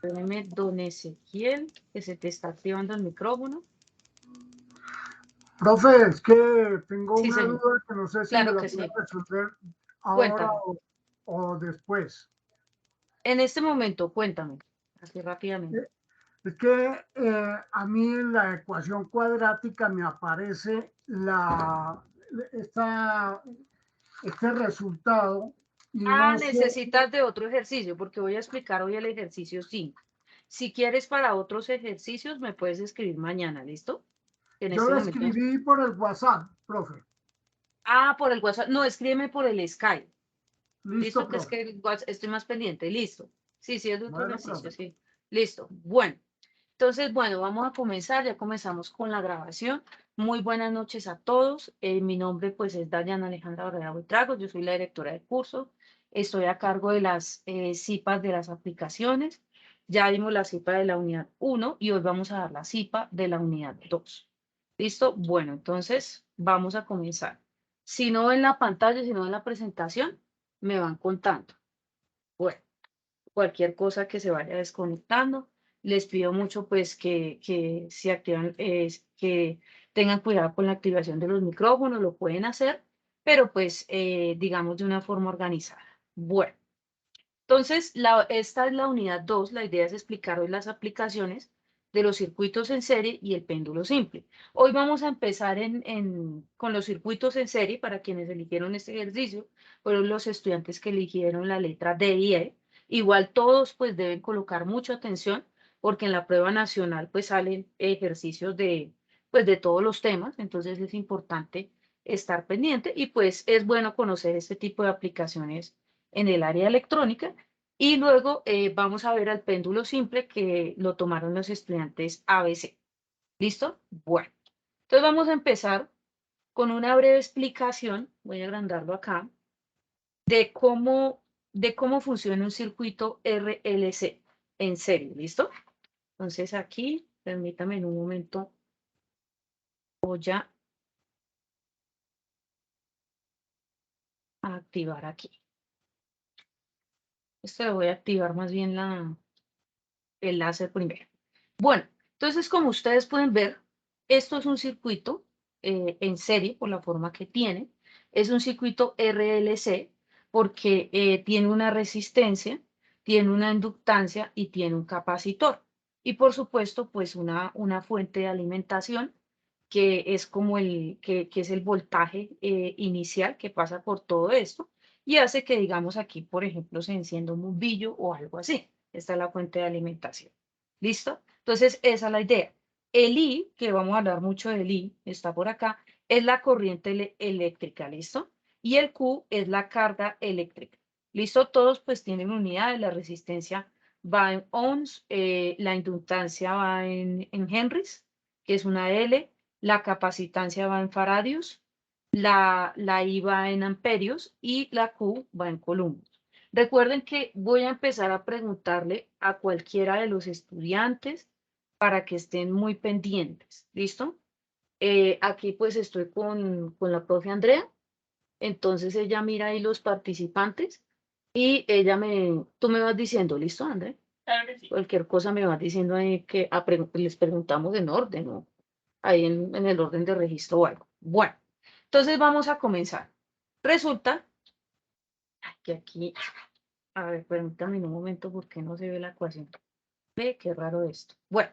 Espérame, don Ezequiel, que se te está activando el micrófono. Profe, es que tengo Sí, una señor. duda que no sé si me Claro la que puede sí. resolver ahora Cuéntame. o después. En este momento, cuéntame. Así rápidamente. Eh, Es que a mí en la ecuación cuadrática me aparece esta, este resultado y Ah, no sé. necesitas de otro ejercicio, porque voy a explicar hoy el ejercicio 5. Si quieres para otros ejercicios, me puedes escribir mañana, ¿listo? En Yo este lo momento. escribí por el WhatsApp, profe. Ah, por el WhatsApp. No, escríbeme por el Skype. Listo, ¿Listo? Que es profe. que el estoy más pendiente. Listo. Sí, sí, es de otro Bueno, ejercicio, profe. sí. Listo. Bueno. Entonces, bueno, vamos a comenzar. Ya comenzamos con la grabación. Muy buenas noches a todos. Mi nombre, pues, es Dayana Alejandra Barrera Buitrago. Yo soy la directora del curso. Estoy a cargo de las CIPAs de las aplicaciones. Ya vimos la CIPA de la unidad 1 y hoy vamos a dar la CIPA de la unidad 2. ¿Listo? Bueno, entonces vamos a comenzar. Si no en la pantalla, si no en la presentación, me van contando. Bueno, cualquier cosa que se vaya desconectando, les pido mucho pues que se activan, que tengan cuidado con la activación de los micrófonos, lo pueden hacer, pero pues digamos de una forma organizada. Bueno, entonces esta es la unidad 2. La idea es explicar hoy las aplicaciones de los circuitos en serie y el péndulo simple. Hoy vamos a empezar con los circuitos en serie. Para quienes eligieron este ejercicio, fueron los estudiantes que eligieron la letra D y E. Igual todos pues deben colocar mucha atención porque en la prueba nacional pues salen ejercicios pues de todos los temas, entonces es importante estar pendiente y pues es bueno conocer este tipo de aplicaciones en el área electrónica. Y luego vamos a ver al péndulo simple que lo tomaron los estudiantes ABC. ¿Listo? Bueno, entonces vamos a empezar con una breve explicación, voy a agrandarlo acá, de cómo funciona un circuito RLC en serie. ¿Listo? Entonces aquí, permítame en un momento, voy a activar aquí. Esto lo voy a activar más bien el láser primero. Bueno, entonces como ustedes pueden ver, esto es un circuito en serie por la forma que tiene. Es un circuito RLC porque tiene una resistencia, tiene una inductancia y tiene un capacitor. Y por supuesto, pues una fuente de alimentación que es como que es el voltaje inicial que pasa por todo esto y hace que, digamos, aquí, por ejemplo, se encienda un bombillo o algo así. Esta es la fuente de alimentación. ¿Listo? Entonces, esa es la idea. El I, que vamos a hablar mucho del I, está por acá, es la corriente eléctrica, ¿listo? Y el Q es la carga eléctrica. ¿Listo? Todos pues tienen unidades, la resistencia va en ohms, la inductancia va en henrys, que es una L, la capacitancia va en faradios, la I va en amperios y la Q va en columnas. Recuerden que voy a empezar a preguntarle a cualquiera de los estudiantes para que estén muy pendientes. ¿Listo? Aquí pues estoy con la profe Andrea. Entonces ella mira ahí los participantes y tú me vas diciendo, ¿listo, Andrea? Claro que sí. Cualquier cosa me vas diciendo ahí que les preguntamos en orden, ¿no? Ahí en el orden de registro o algo. Bueno, entonces vamos a comenzar. Resulta que aquí, a ver, permítame un momento porque no se ve la ecuación. Ve, qué raro esto. Bueno,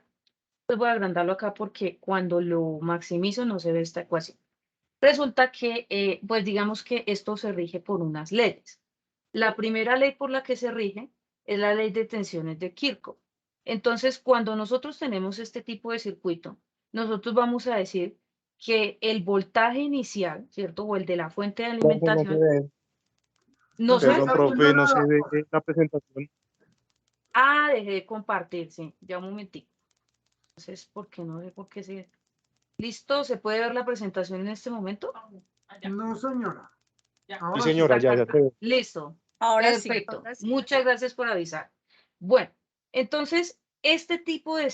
pues voy a agrandarlo acá porque cuando lo maximizo no se ve esta ecuación. Resulta que, pues digamos que esto se rige por unas leyes. La primera ley por la que se rige es la ley de tensiones de Kirchhoff. Entonces, cuando nosotros tenemos este tipo de circuito, nosotros vamos a decir que el voltaje inicial, ¿cierto? O el de la fuente de Profe, no se alimentación, ve. no No se sé. Perdón, está viendo profe, no se nada, ve profe. la presentación. Ah, dejé de compartir, sí, ya un momentico. Entonces, ¿por qué no sé por qué se... ¿Listo? ¿Se puede ver la presentación en este momento? No, señora. Sí, Ahora sí. señora, ¿Está ya acá? se ve. Listo. Ahora sí. Perfecto. Muchas gracias por avisar. Bueno, entonces, este tipo de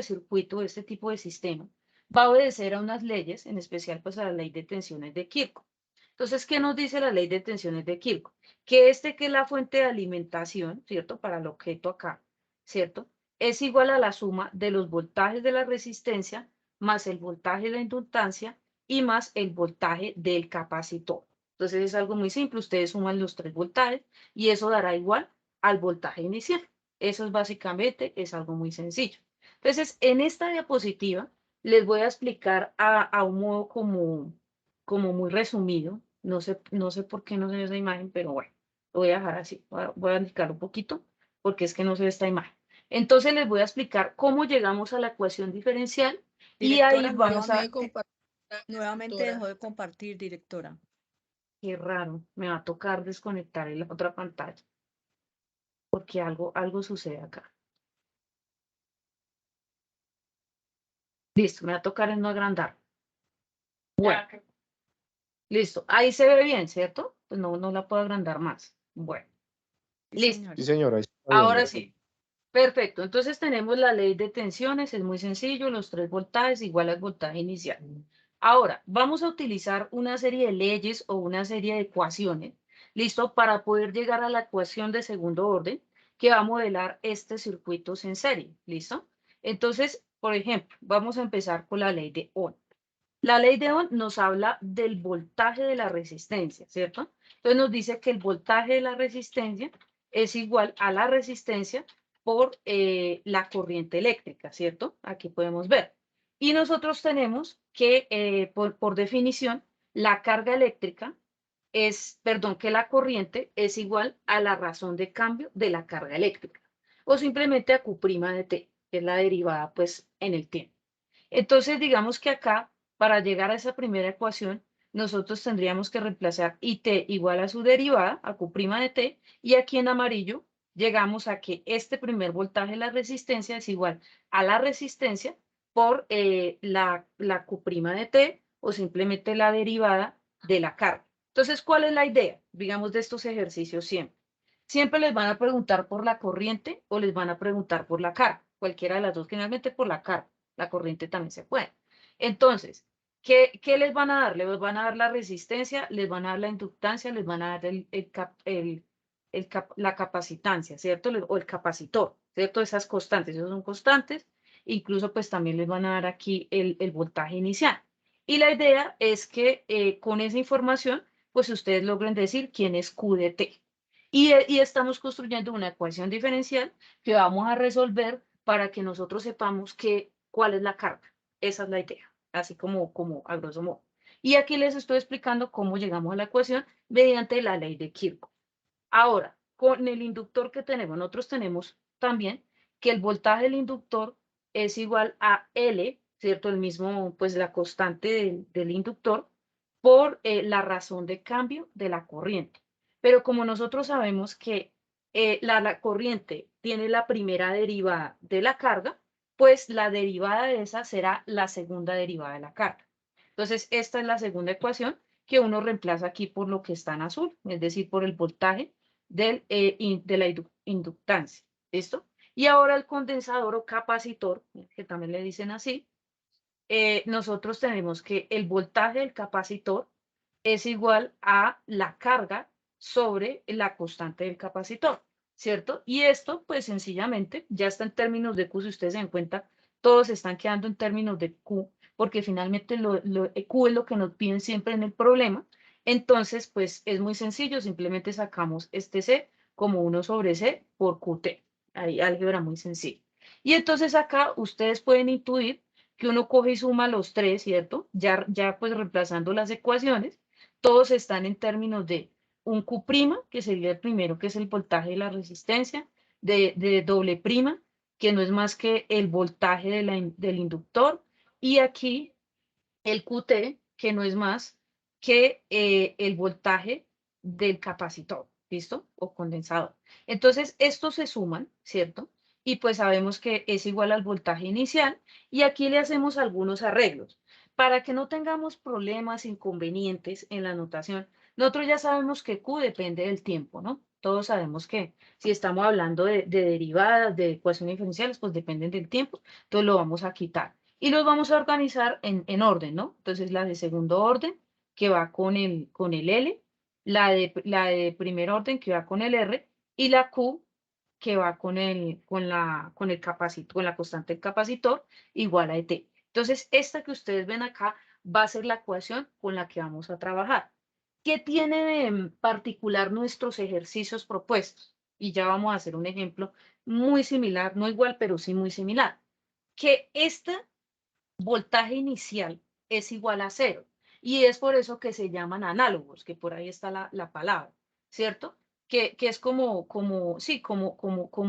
circuito, este tipo de sistema, va a obedecer a unas leyes, en especial pues a la ley de tensiones de Kirchhoff. Entonces, ¿qué nos dice la ley de tensiones de Kirchhoff? Que que es la fuente de alimentación, ¿cierto? Para el objeto acá, ¿cierto? Es igual a la suma de los voltajes de la resistencia más el voltaje de la inductancia y más el voltaje del capacitor. Entonces es algo muy simple, ustedes suman los 3 voltajes y eso dará igual al voltaje inicial. Eso es básicamente, es algo muy sencillo. Entonces, en esta diapositiva les voy a explicar a un modo como muy resumido. No sé por qué no se ve esa imagen, pero bueno, lo voy a dejar así. Voy a indicar un poquito porque es que no se ve esta imagen. Entonces les voy a explicar cómo llegamos a la ecuación diferencial y ahí Directora, vamos a... nuevamente dejó de compartir, directora. Qué raro, me va a tocar desconectar en la otra pantalla porque algo sucede acá. Listo, me va a tocar en no agrandar. Bueno, listo. Ahí se ve bien, ¿cierto? Pues no la puedo agrandar más. Bueno, Sí, listo. señora. Sí, señora, ahí está Ahora viendo. sí. Perfecto. Entonces tenemos la ley de tensiones, es muy sencillo, los 3 voltajes igual al voltaje inicial. Ahora, vamos a utilizar una serie de leyes o una serie de ecuaciones, ¿listo? Para poder llegar a la ecuación de segundo orden que va a modelar este circuitos en serie, ¿listo? Entonces, por ejemplo, vamos a empezar con la ley de Ohm. La ley de Ohm nos habla del voltaje de la resistencia, ¿cierto? Entonces nos dice que el voltaje de la resistencia es igual a la resistencia por la corriente eléctrica, ¿cierto? Aquí podemos ver. Y nosotros tenemos que, por definición, la carga eléctrica es, perdón, que la corriente es igual a la razón de cambio de la carga eléctrica, o simplemente a Q' de T, que es la derivada, pues, en el tiempo. Entonces, digamos que acá, para llegar a esa primera ecuación, nosotros tendríamos que reemplazar IT igual a su derivada, a Q' de T, y aquí en amarillo llegamos a que este primer voltaje de la resistencia es igual a la resistencia por la Q' de T, o simplemente la derivada de la carga. Entonces, ¿cuál es la idea, digamos, de estos ejercicios siempre? Siempre les van a preguntar por la corriente o les van a preguntar por la carga, cualquiera de las dos, generalmente por la carga. La corriente también se puede. Entonces, ¿qué les van a dar? Les van a dar la resistencia, les van a dar la inductancia, les van a dar la capacitancia, ¿cierto? O el capacitor, ¿cierto? Esas constantes, esos son constantes. Incluso pues también les van a dar aquí el voltaje inicial. Y la idea es que con esa información, pues ustedes logren decir quién es Q de T. Y estamos construyendo una ecuación diferencial que vamos a resolver para que nosotros sepamos cuál es la carga. Esa es la idea, así como a grosso modo. Y aquí les estoy explicando cómo llegamos a la ecuación mediante la ley de Kirchhoff. Ahora, con el inductor que tenemos, nosotros tenemos también que el voltaje del inductor es igual a L, ¿cierto? El mismo, pues la constante del inductor por la razón de cambio de la corriente. Pero como nosotros sabemos que la corriente tiene la primera derivada de la carga, pues la derivada de esa será la segunda derivada de la carga. Entonces, esta es la segunda ecuación que uno reemplaza aquí por lo que está en azul, es decir, por el voltaje de la inductancia. ¿Listo? Y ahora el condensador o capacitor, que también le dicen así, nosotros tenemos que el voltaje del capacitor es igual a la carga sobre la constante del capacitor, ¿cierto? Y esto, pues sencillamente, ya está en términos de Q, si ustedes se dan cuenta, todos están quedando en términos de Q, porque finalmente Q es lo que nos piden siempre en el problema. Entonces, pues es muy sencillo, simplemente sacamos este C como 1 sobre C por QT. Ahí álgebra muy sencilla. Y entonces acá ustedes pueden intuir que uno coge y suma los 3, ¿cierto? Ya pues reemplazando las ecuaciones, todos están en términos de un Q', que sería el primero, que es el voltaje de la resistencia, de doble prima, que no es más que el voltaje del inductor, y aquí el QT, que no es más que el voltaje del capacitor, ¿listo? O condensador. Entonces, estos se suman, ¿cierto? Y pues sabemos que es igual al voltaje inicial, y aquí le hacemos algunos arreglos. Para que no tengamos problemas, inconvenientes en la notación, nosotros ya sabemos que Q depende del tiempo, ¿no? Todos sabemos que si estamos hablando de derivadas, de ecuaciones diferenciales, pues dependen del tiempo, entonces lo vamos a quitar. Y los vamos a organizar en orden, ¿no? Entonces la de segundo orden, que va con el L, la de primer orden, que va con el R, y la Q, que va con la constante del capacitor igual a ET. Entonces, esta que ustedes ven acá va a ser la ecuación con la que vamos a trabajar. ¿Qué tiene de particular nuestros ejercicios propuestos? Y ya vamos a hacer un ejemplo muy similar, no igual, pero sí muy similar. Que este voltaje inicial es igual a 0. Y es por eso que se llaman análogos, que por ahí está la palabra, ¿cierto? Que es como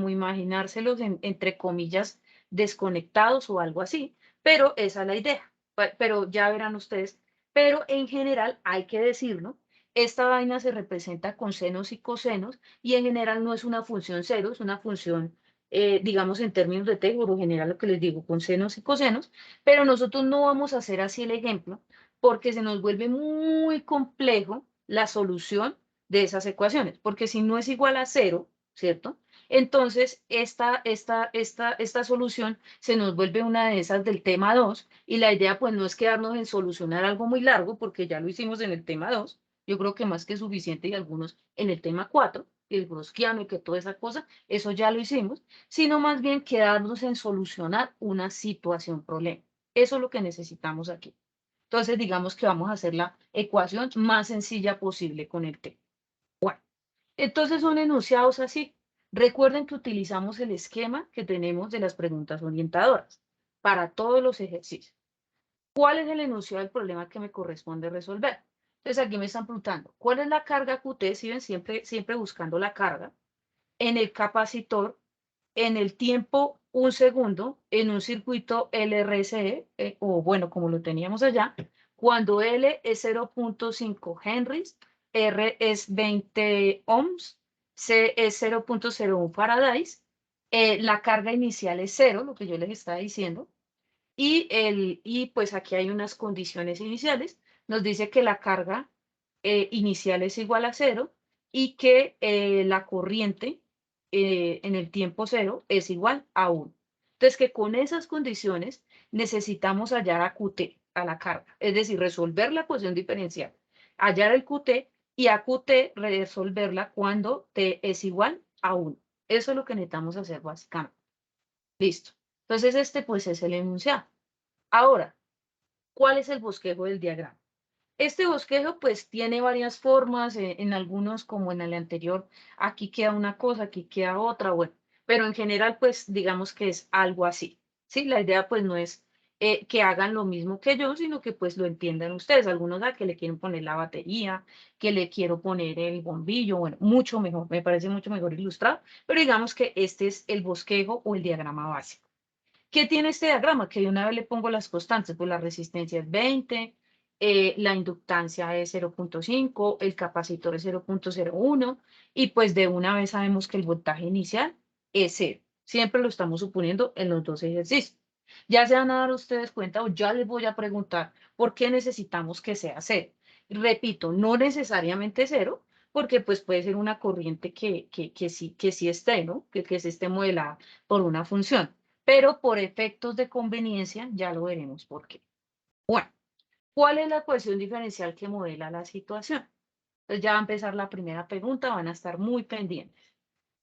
imaginárselos entre comillas desconectados o algo así, pero esa es la idea. Pero ya verán ustedes, pero en general hay que decirlo, esta vaina se representa con senos y cosenos y en general no es una función cero, es una función, digamos en términos de t, por lo general lo que les digo, con senos y cosenos, pero nosotros no vamos a hacer así el ejemplo porque se nos vuelve muy complejo la solución de esas ecuaciones, porque si no es igual a 0, ¿cierto? Entonces, esta solución se nos vuelve una de esas del tema 2 y la idea pues no es quedarnos en solucionar algo muy largo porque ya lo hicimos en el tema 2, yo creo que más que suficiente y algunos en el tema 4, el browskiano y que toda esa cosa, eso ya lo hicimos, sino más bien quedarnos en solucionar una situación problema. Eso es lo que necesitamos aquí. Entonces, digamos que vamos a hacer la ecuación más sencilla posible con el t. Bueno, entonces son enunciados así. Recuerden que utilizamos el esquema que tenemos de las preguntas orientadoras para todos los ejercicios. ¿Cuál es el enunciado del problema que me corresponde resolver? Entonces aquí me están preguntando, ¿cuál es la carga QT? Si ven, siempre buscando la carga en el capacitor en el tiempo 1 segundo en un circuito LRSE, o bueno, como lo teníamos allá, cuando L es 0.5 henries, R es 20 ohms, C es 0.01 faradays, la carga inicial es 0, lo que yo les estaba diciendo, y pues aquí hay unas condiciones iniciales. Nos dice que la carga inicial es igual a 0 y que la corriente en el tiempo 0 es igual a 1. Entonces, que con esas condiciones necesitamos hallar a QT, a la carga, es decir, resolver la ecuación diferencial, hallar el QT y a QT resolverla cuando T es igual a 1. Eso es lo que necesitamos hacer básicamente. Listo. Entonces, este pues es el enunciado. Ahora, ¿cuál es el bosquejo del diagrama? Este bosquejo pues tiene varias formas, en algunos como en el anterior, aquí queda una cosa, aquí queda otra, bueno, pero en general pues digamos que es algo así, ¿sí? La idea pues no es que hagan lo mismo que yo, sino que pues lo entiendan ustedes, algunos que le quieren poner la batería, que le quiero poner el bombillo, bueno, mucho mejor, me parece mucho mejor ilustrado, pero digamos que este es el bosquejo o el diagrama básico. ¿Qué tiene este diagrama? Que de una vez le pongo las constantes, pues la resistencia es 20, la inductancia es 0.5, el capacitor es 0.01 y pues de una vez sabemos que el voltaje inicial es 0. Siempre lo estamos suponiendo en los dos ejercicios. Ya se van a dar ustedes cuenta o ya les voy a preguntar por qué necesitamos que sea 0. Repito, no necesariamente 0, porque pues puede ser una corriente que sí esté, ¿no? Que se esté modelada por una función, pero por efectos de conveniencia ya lo veremos por qué. Bueno, ¿cuál es la ecuación diferencial que modela la situación? Entonces ya va a empezar la primera pregunta, van a estar muy pendientes.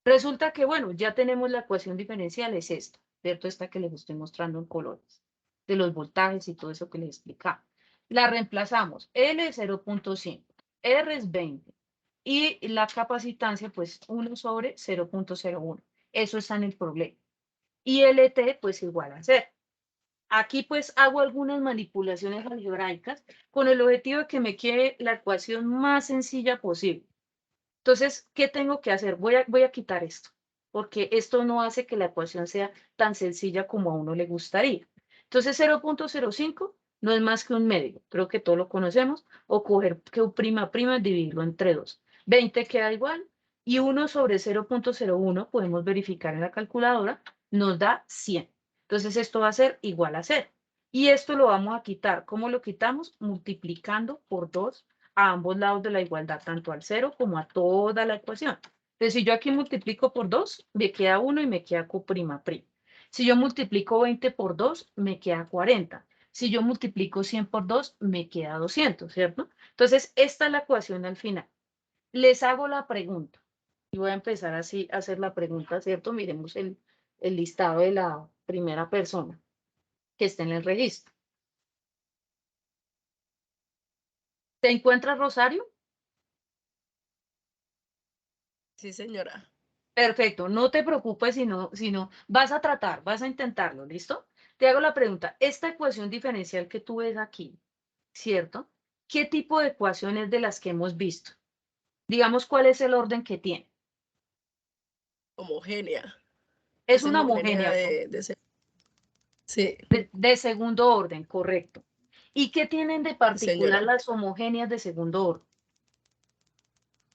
Resulta que, bueno, ya tenemos la ecuación diferencial, es esta, ¿cierto? Esta que les estoy mostrando en colores, de los voltajes y todo eso que les explicaba. La reemplazamos, L es 0.5, R es 20 y la capacitancia, pues 1 sobre 0.01. Eso está en el problema. Y LT, pues igual a 0. Aquí pues hago algunas manipulaciones algebraicas con el objetivo de que me quede la ecuación más sencilla posible. Entonces, ¿qué tengo que hacer? Voy a quitar esto, porque esto no hace que la ecuación sea tan sencilla como a uno le gustaría. Entonces, 0.05 no es más que un medio, creo que todos lo conocemos, o coger que U', dividirlo entre 2. 20 queda igual, y 1 sobre 0.01, podemos verificar en la calculadora, nos da 100. Entonces, esto va a ser igual a 0. Y esto lo vamos a quitar. ¿Cómo lo quitamos? Multiplicando por 2 a ambos lados de la igualdad, tanto al 0 como a toda la ecuación. Entonces, si yo aquí multiplico por 2, me queda 1 y me queda Q''. Si yo multiplico 20 por 2, me queda 40. Si yo multiplico 100 por 2, me queda 200, ¿cierto? Entonces, esta es la ecuación al final. Les hago la pregunta. Y voy a empezar así a hacer la pregunta, ¿cierto? Miremos el listado de la primera persona que está en el registro. ¿Te encuentras, Rosario? Sí, señora. Perfecto, no te preocupes si no vas a tratar, vas a intentarlo, ¿listo? Te hago la pregunta, esta ecuación diferencial que tú ves aquí, ¿cierto? ¿Qué tipo de ecuación es de las que hemos visto? Digamos, ¿cuál es el orden que tiene? Homogénea. Es una homogénea, Sí, de segundo orden, correcto. ¿Y qué tienen de particular señora. las homogéneas de segundo orden?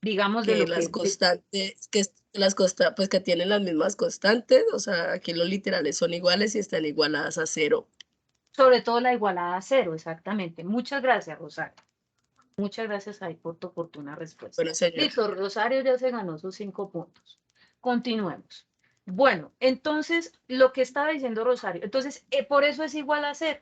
Digamos de Que lo las que, constantes, pues que tienen las mismas constantes, o sea, aquí los literales son iguales y están igualadas a 0. sobre todo la igualada a cero, exactamente. Muchas gracias, Rosario. Muchas gracias ahí por tu oportuna respuesta. Bueno, señora. Listo, Rosario ya se ganó sus 5 puntos. Continuemos. Bueno, entonces, lo que estaba diciendo Rosario, entonces, por eso es igual a cero,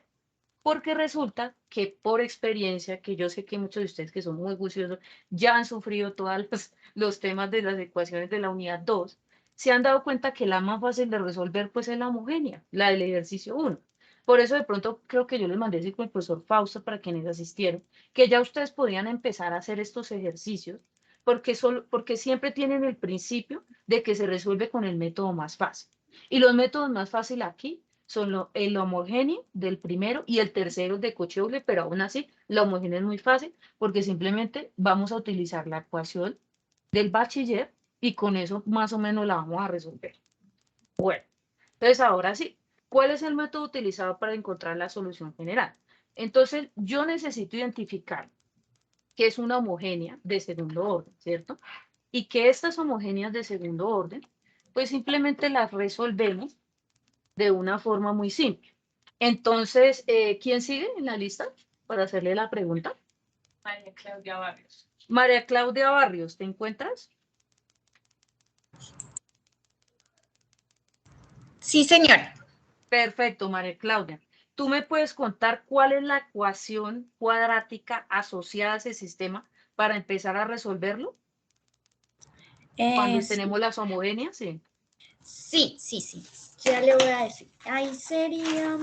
porque resulta que por experiencia, que yo sé que muchos de ustedes que son muy juiciosos ya han sufrido todos los temas de las ecuaciones de la unidad 2, se han dado cuenta que la más fácil de resolver pues es la homogénea, la del ejercicio 1. Por eso de pronto creo que yo les mandé así con el profesor Fausto para quienes asistieron, que ya ustedes podían empezar a hacer estos ejercicios porque siempre tienen el principio de que se resuelve con el método más fácil. Y los métodos más fáciles aquí son el homogéneo del primero y el tercero de Cauchy-Euler, pero aún así la homogénea es muy fácil porque simplemente vamos a utilizar la ecuación del bachiller y con eso más o menos la vamos a resolver. Bueno, entonces ahora sí, ¿cuál es el método utilizado para encontrar la solución general? Entonces yo necesito identificar que es una homogénea de segundo orden, ¿cierto? Y que estas homogéneas de segundo orden, pues simplemente las resolvemos de una forma muy simple. Entonces, ¿quién sigue en la lista para hacerle la pregunta? María Claudia Barrios. María Claudia Barrios, ¿te encuentras? Sí, señora. Perfecto, María Claudia. ¿Tú me puedes contar cuál es la ecuación cuadrática asociada a ese sistema para empezar a resolverlo? Cuando Sí, tenemos las homogéneas, sí. sí. Ya le voy a decir. Ahí sería...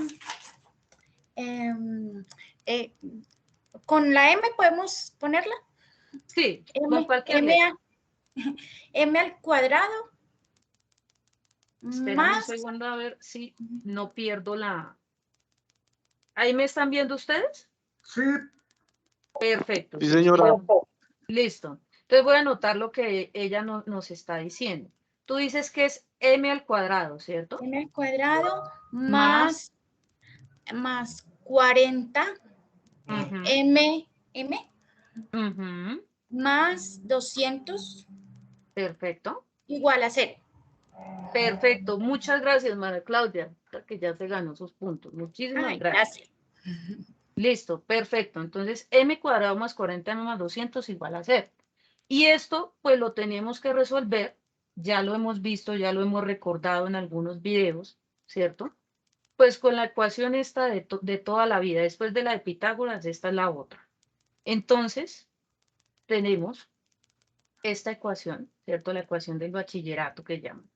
¿con la M podemos ponerla? Sí, con cualquier letra. M al cuadrado Espérame un más... segundo a ver si no pierdo la... ¿Ahí me están viendo ustedes? Sí, Perfecto. Sí, Sí. señora. Listo. Entonces voy a anotar lo que ella nos está diciendo. Tú dices que es m al cuadrado, ¿cierto? M al cuadrado Más. más 40 Ujú, M ujú, más 200 perfecto. igual a 0. Perfecto. Muchas gracias, María Claudia, que ya se ganó sus puntos. Muchísimas Ay, gracias. Listo, perfecto. Entonces, m cuadrado más 40 más 200 igual a 0. Y esto, pues lo tenemos que resolver. Ya lo hemos visto, ya lo hemos recordado en algunos videos, ¿cierto? Pues con la ecuación esta de toda la vida, después de la de Pitágoras, esta es la otra. Entonces, tenemos esta ecuación, ¿cierto? La ecuación del bachillerato que llaman.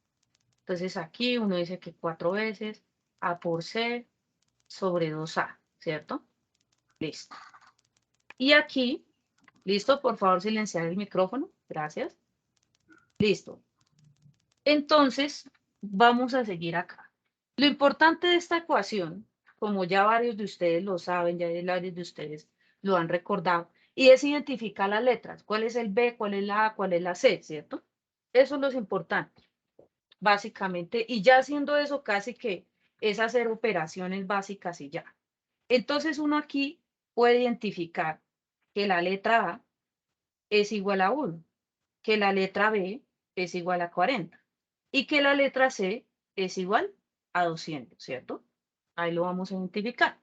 Entonces aquí uno dice que 4 veces A por C sobre 2A, ¿cierto? Listo. Y aquí, listo, por favor silenciar el micrófono, gracias. Listo. Entonces, vamos a seguir acá. Lo importante de esta ecuación, como ya varios de ustedes lo saben, ya varios de ustedes lo han recordado, y es identificar las letras. ¿Cuál es el B, cuál es la A, cuál es la C, ¿cierto? Eso es lo importante, básicamente. Y ya haciendo eso, casi que es hacer operaciones básicas y ya. Entonces, uno aquí puede identificar que la letra A es igual a 1, que la letra B es igual a 40 y que la letra C es igual a 200, ¿cierto? Ahí lo vamos a identificar.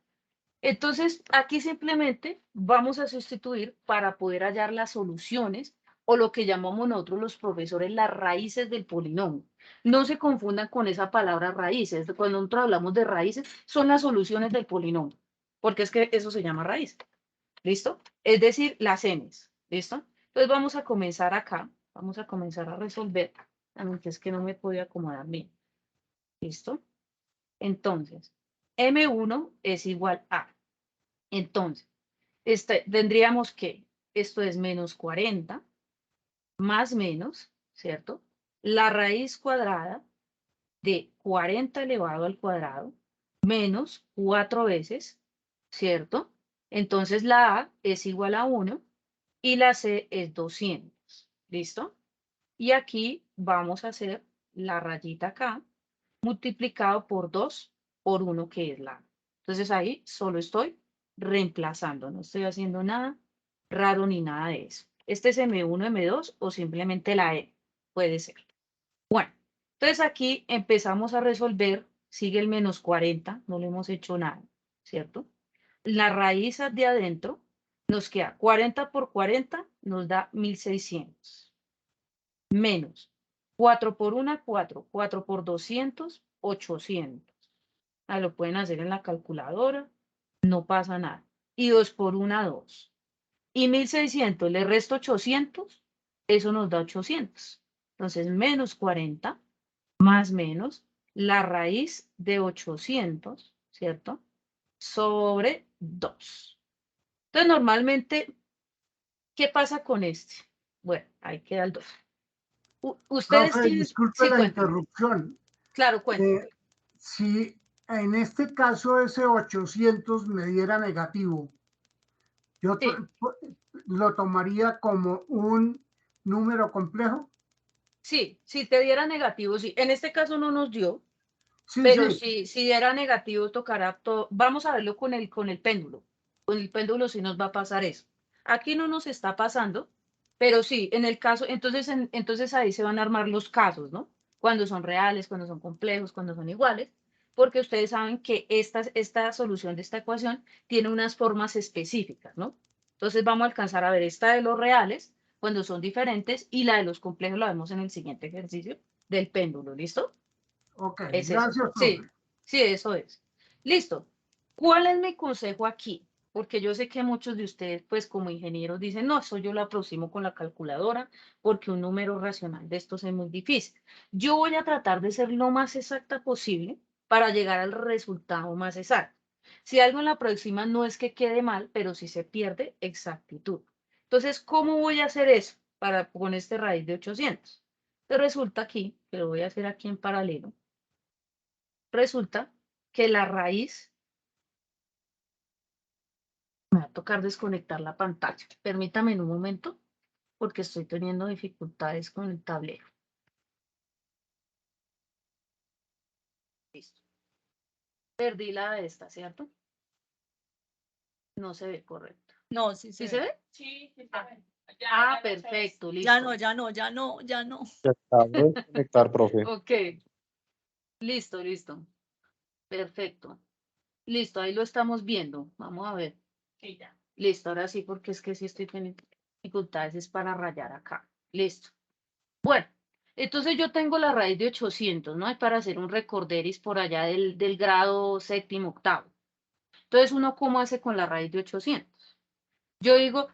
Entonces, aquí simplemente vamos a sustituir para poder hallar las soluciones o lo que llamamos nosotros los profesores las raíces del polinomio. No se confundan con esa palabra raíces. Cuando nosotros hablamos de raíces, son las soluciones del polinomio, porque es que eso se llama raíz. ¿Listo? Es decir, las n's. ¿Listo? Entonces vamos a comenzar acá vamos a comenzar a resolver. Aunque es que no me podía acomodar bien. ¿Listo? Entonces, M1 es igual a. Entonces, tendríamos que esto es menos 40 más menos, ¿cierto? La raíz cuadrada de 40 elevado al cuadrado menos 4 veces, ¿cierto? Entonces la A es igual a 1 y la C es 200. ¿Listo? Y aquí vamos a hacer la rayita acá multiplicado por 2 por 1 que es la A. Entonces ahí solo estoy reemplazando, no estoy haciendo nada raro ni nada de eso. Este es M1, M2 o simplemente la E, puede ser. Bueno, entonces aquí empezamos a resolver, sigue el menos 40, no le hemos hecho nada, ¿cierto? La raíz de adentro nos queda 40 por 40, nos da 1600. Menos 4 por 1, 4, 4 por 200, 800. Ah, lo pueden hacer en la calculadora, no pasa nada. Y 2 por 1, 2. Y 1600, le resto 800, eso nos da 800. Entonces, menos 40 más menos la raíz de 800, ¿cierto? Sobre 2. Entonces, normalmente, ¿qué pasa con este? Bueno, ahí queda el 2. Ustedes Profe, tienen... disculpe Sí, la cuéntame. interrupción. Claro, cuéntame. Si en este caso ese 800 me diera negativo, yo Sí, lo tomaría como un número complejo. sí, si te diera negativo, sí. En este caso no nos dio, Sí, pero sí. si diera negativo, tocará todo. Vamos a verlo con el péndulo. Con el péndulo sí nos va a pasar eso. Aquí no nos está pasando, pero sí, en el caso, entonces ahí se van a armar los casos, ¿no? Cuando son reales, cuando son complejos, cuando son iguales, porque ustedes saben que esta solución de esta ecuación tiene unas formas específicas, ¿no? Entonces vamos a alcanzar a ver esta de los reales cuando son diferentes y la de los complejos la vemos en el siguiente ejercicio del péndulo, ¿listo? Ok, Es eso. gracias, profe. Sí, sí, eso es. Listo. ¿Cuál es mi consejo aquí? Porque yo sé que muchos de ustedes, pues como ingenieros, dicen, no, eso yo lo aproximo con la calculadora porque un número racional de estos es muy difícil. Yo voy a tratar de ser lo más exacta posible para llegar al resultado más exacto. Si algo en la próxima no es que quede mal, pero sí se pierde exactitud. Entonces, ¿cómo voy a hacer eso para con este raíz de 800? Pues resulta aquí, que lo voy a hacer aquí en paralelo, resulta que la raíz, me va a tocar desconectar la pantalla. Permítame en un momento porque estoy teniendo dificultades con el tablero. Listo. Perdí la de esta, ¿cierto? No se ve correcto. No, sí ¿Sí se se ve. ve? Sí, sí Ah, ya perfecto, listo. Ya no, ya no, ya no, ya no. Se acaba de desconectar, profe. Ok, listo, listo. Perfecto. Listo, ahí lo estamos viendo. Vamos a ver. Sí, ya. Listo, ahora sí, porque es que sí estoy teniendo dificultades es para rayar acá. Listo. Bueno, entonces yo tengo la raíz de 800, ¿no? Es para hacer un recorderis por allá del grado séptimo, octavo. Entonces, ¿uno cómo hace con la raíz de 800? Yo digo,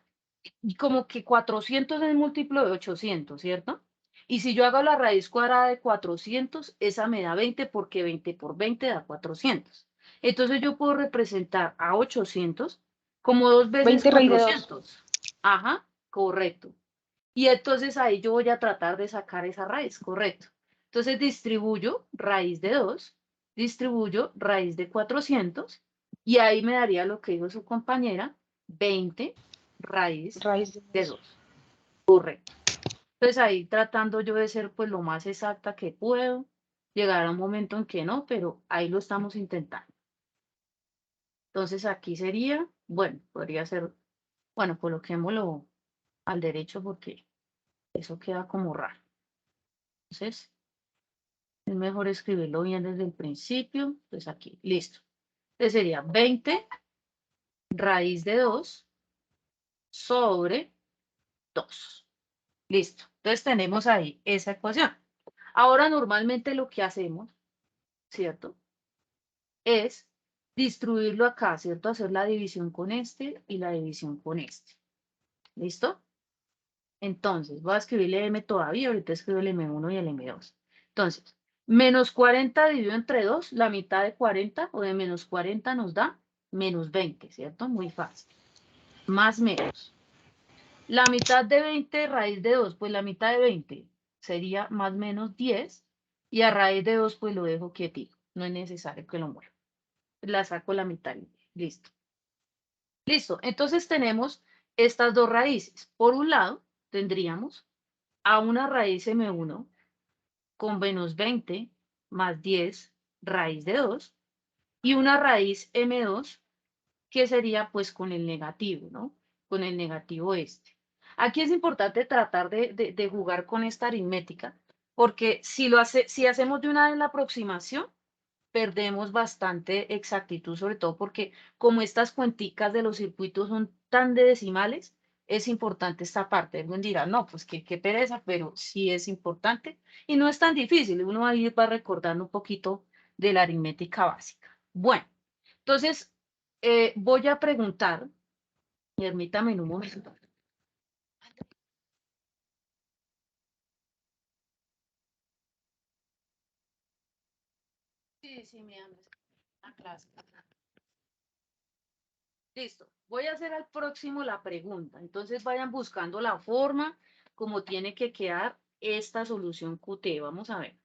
como que 400 es múltiplo de 800, ¿cierto? Y si yo hago la raíz cuadrada de 400, esa me da 20 porque 20 por 20 da 400. Entonces yo puedo representar a 800 como 2 veces 20 raíz de 2. 400. Ajá, correcto. Y entonces ahí yo voy a tratar de sacar esa raíz, correcto. Entonces distribuyo raíz de 2, distribuyo raíz de 400 y ahí me daría lo que dijo su compañera, 20 raíz Raíz de de 2. 2. Correcto. Entonces ahí tratando yo de ser pues lo más exacta que puedo, llegar a un momento en que no, pero ahí lo estamos intentando. Entonces aquí sería, bueno, podría ser, bueno, coloquémoslo al derecho porque eso queda como raro. Entonces, es mejor escribirlo bien desde el principio. Pues aquí, listo. Entonces sería 20 raíz de 2 sobre 2. Listo. Entonces tenemos ahí esa ecuación. Ahora normalmente lo que hacemos, ¿cierto? Es distribuirlo acá, ¿cierto? Hacer la división con este y la división con este. ¿Listo? Entonces, voy a escribirle M todavía, ahorita escribo el M1 y el M2. Entonces, menos 40 dividido entre 2, la mitad de 40 o de menos 40 nos da menos 20, ¿cierto? Muy fácil. Más menos. La mitad de 20 raíz de 2, pues la mitad de 20 sería más menos 10 y a raíz de 2 pues lo dejo quietito. No es necesario que lo mueva. La saco la mitad. Listo. Listo. Entonces tenemos estas dos raíces. Por un lado, tendríamos a una raíz M1 con menos 20 más 10 raíz de 2 y una raíz M2 que sería pues con el negativo, ¿no? Con el negativo este. Aquí es importante tratar de jugar con esta aritmética porque si hacemos de una vez la aproximación, perdemos bastante exactitud, sobre todo porque como estas cuenticas de los circuitos son tan de decimales, es importante esta parte. Alguien dirá, no, pues qué pereza, pero sí es importante y no es tan difícil. Uno ahí va recordando un poquito de la aritmética básica. Bueno, entonces voy a preguntar, permítame un momento. Sí, me llamas a clase. Listo. Voy a hacer al próximo la pregunta. Entonces vayan buscando la forma como tiene que quedar esta solución QT. Vamos a ver.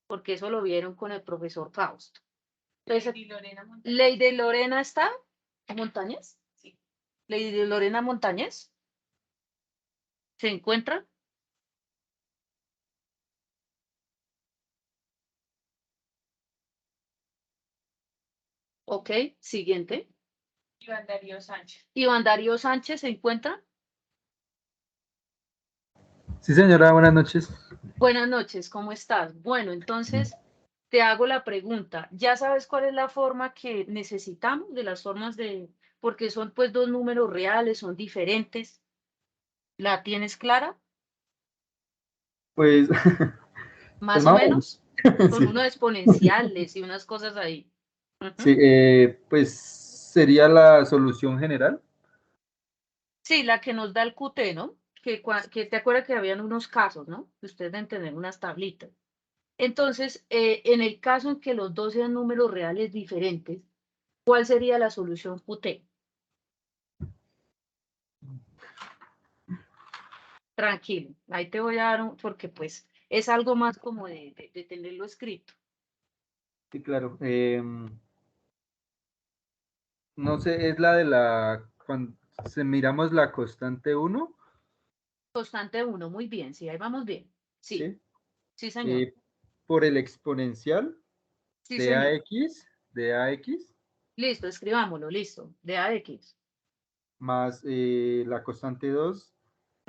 Porque eso lo vieron con el profesor Fausto. Entonces, Lady Lorena está. ¿Montañez? Sí. Lady Lorena Montañez. ¿Se encuentra? Ok, siguiente. Iván Darío Sánchez. Iván Darío Sánchez se encuentra. Sí, señora, buenas noches. Buenas noches, ¿cómo estás? Bueno, entonces te hago la pregunta. ¿Ya sabes cuál es la forma que necesitamos de las formas de, porque son pues dos números reales, son diferentes? ¿La tienes clara? Pues, Más o más o menos. Son sí. unos exponenciales y unas cosas ahí. Ujú. Sí, pues sería la solución general. Sí, la que nos da el QT, ¿no? Que te acuerdas que habían unos casos, ¿no? Que ustedes deben tener unas tablitas. Entonces, en el caso en que los dos sean números reales diferentes, ¿cuál sería la solución QT? Tranquilo, ahí te voy a dar porque pues es algo más como de tenerlo escrito. Sí, claro. No sé, es la de cuando miramos la constante 1, Constante 1, muy bien, sí, ahí vamos bien. Sí, ¿sí? sí, señor. Por el exponencial Sí, de señor. AX, Listo, escribámoslo, listo. De AX. más la constante 2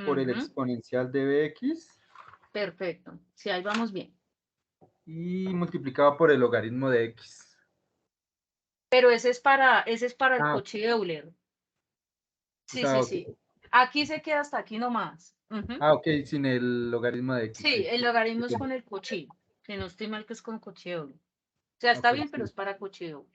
por el Ujú, exponencial de BX perfecto, sí, ahí vamos bien. y multiplicado por el logaritmo de X. Pero ese es para el Ah, Cauchy Euler. Sí, sí, ok. sí. Aquí se queda hasta aquí nomás. Ujú. Ah, ok, sin el logaritmo de X. Sí, Sí. el logaritmo es con el Cauchy. Que no estoy mal que es con Cauchy Euler. O sea, está Ok, bien, pero sí. es para Cauchy Euler.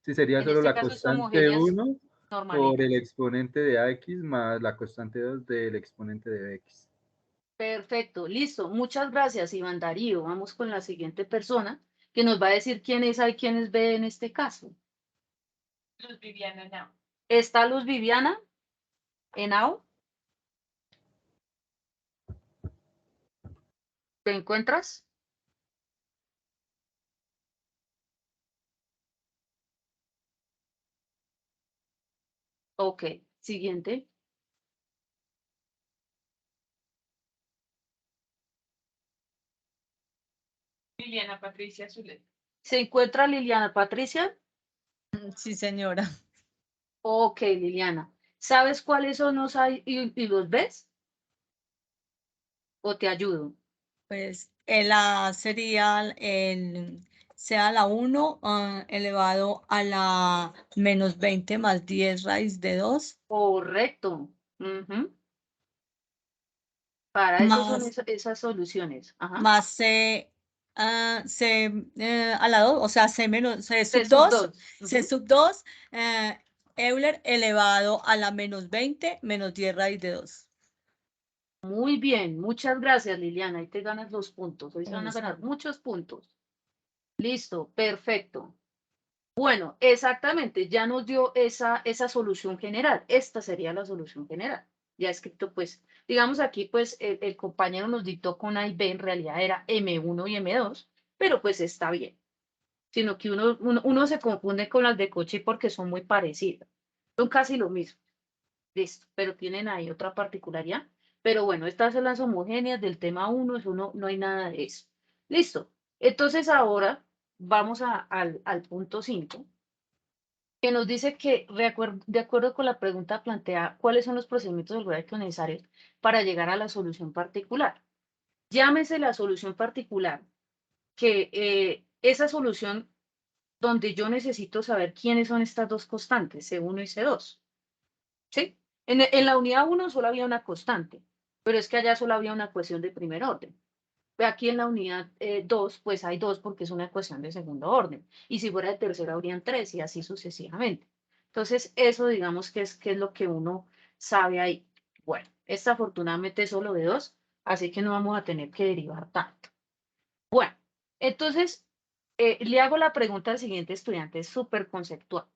Sí, sería En solo este la caso es constante homogéneas 1 por el normalitas. exponente de AX más la constante 2 del exponente de BX. Perfecto, listo. Muchas gracias, Iván Darío. Vamos con la siguiente persona que nos va a decir quién es A y quién es B en este caso. Luz Viviana Nao. ¿Está Luz Viviana en AO? ¿Te encuentras? Ok, siguiente. Liliana Patricia Zulet. ¿Se encuentra Liliana Patricia? Sí, señora. Ok, Liliana. ¿Sabes cuáles son los A y los Bs? ¿O te ayudo? Pues el A sería sea la 1 elevado a la menos 20 más 10 raíz de 2, Correcto. Ujú. Para eso son más, esas soluciones. Ajá. más C a la 2, o sea, C C sub sub 2, 2. C sub 2, Euler elevado a la menos 20 menos 10 raíz de 2. Muy bien, muchas gracias, Liliana. Ahí te ganas los puntos. Hoy se van a Eso. ganar muchos puntos. Listo, perfecto. Bueno, exactamente, ya nos dio esa solución general. Esta sería la solución general. Ya escrito, pues, digamos aquí, pues, el compañero nos dictó con A y B, en realidad era M1 y M2, pero pues está bien. Sino que uno se confunde con las de Cochi porque son muy parecidas. Son casi lo mismo. Listo, pero tienen ahí otra particularidad. Pero bueno, estas son las homogéneas del tema 1, eso no hay nada de eso. Listo. Entonces ahora vamos al punto 5, que nos dice que de acuerdo con la pregunta planteada, ¿cuáles son los procedimientos algorítmicos necesarios para llegar a la solución particular? Llámese la solución particular, que esa solución donde yo necesito saber quiénes son estas dos constantes, C1 y C2. ¿Sí? En la unidad 1 solo había una constante, pero es que allá solo había una ecuación de primer orden. Aquí en la unidad 2, pues hay dos porque es una ecuación de segundo orden. Y si fuera de tercero, habrían tres y así sucesivamente. Entonces, eso digamos que es lo que uno sabe ahí. Bueno, esta afortunadamente es solo de 2, así que no vamos a tener que derivar tanto. Bueno, entonces, le hago la pregunta al siguiente estudiante, es súper conceptual.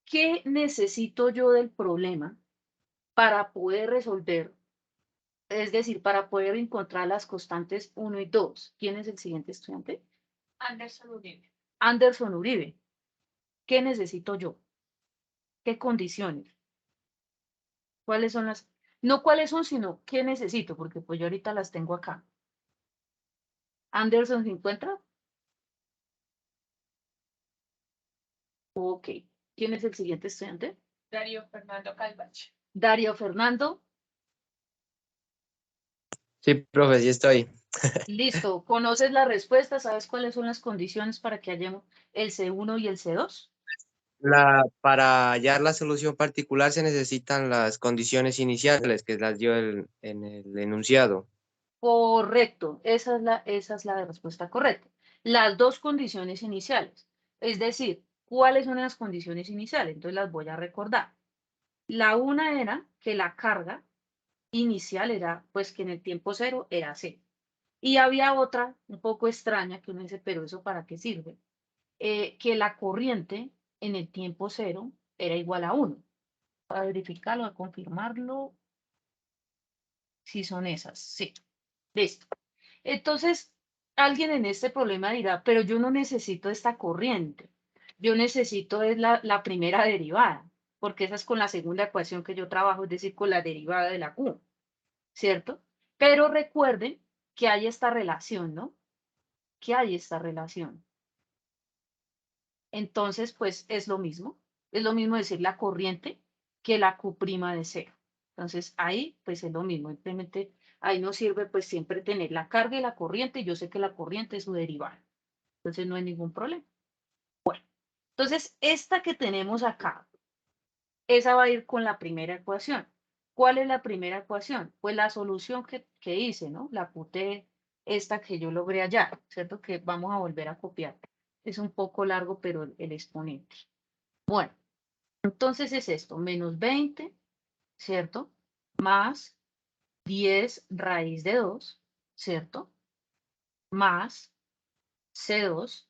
¿Qué necesito yo del problema para poder resolver? Es decir, para poder encontrar las constantes 1 y 2. ¿Quién es el siguiente estudiante? Anderson Uribe. Anderson Uribe. ¿Qué necesito yo? ¿Qué condiciones? ¿Cuáles son las? No cuáles son, sino qué necesito, porque pues yo ahorita las tengo acá. ¿Anderson se encuentra? Ok. ¿Quién es el siguiente estudiante? Darío Fernando Calvache. Darío Fernando. Sí, profe, sí estoy. Listo. ¿Conoces la respuesta? ¿Sabes cuáles son las condiciones para que hallemos el C1 y el C2? Para hallar la solución particular se necesitan las condiciones iniciales, que las dio en el enunciado. Correcto, esa es la respuesta correcta. Las dos condiciones iniciales. Es decir, ¿cuáles son las condiciones iniciales? Entonces las voy a recordar. La una era que la carga inicial era, pues que en el tiempo cero era cero. Y había otra un poco extraña que uno dice, pero ¿eso para qué sirve? Que la corriente en el tiempo cero era igual a 1. Para verificarlo, a confirmarlo, si son esas, sí. Listo. Entonces, alguien en este problema dirá, pero yo no necesito esta corriente. Yo necesito es la primera derivada, porque esa es con la segunda ecuación que yo trabajo, es decir, con la derivada de la Q, ¿cierto? Pero recuerden que hay esta relación, ¿no? Que hay esta relación. Entonces, pues es lo mismo. Es lo mismo decir la corriente que la Q' de cero. Entonces, ahí, pues es lo mismo. Simplemente ahí nos sirve, pues siempre tener la carga y la corriente. Y yo sé que la corriente es su derivada. Entonces, no hay ningún problema. Bueno, entonces, esta que tenemos acá, esa va a ir con la primera ecuación. ¿Cuál es la primera ecuación? Pues la solución que hice, ¿no? La QT, esta que yo logré hallar, ¿cierto? Que vamos a volver a copiar. Es un poco largo, pero el exponente. Bueno, entonces es esto, menos 20, ¿cierto? Más 10 raíz de 2, ¿cierto? Más C2,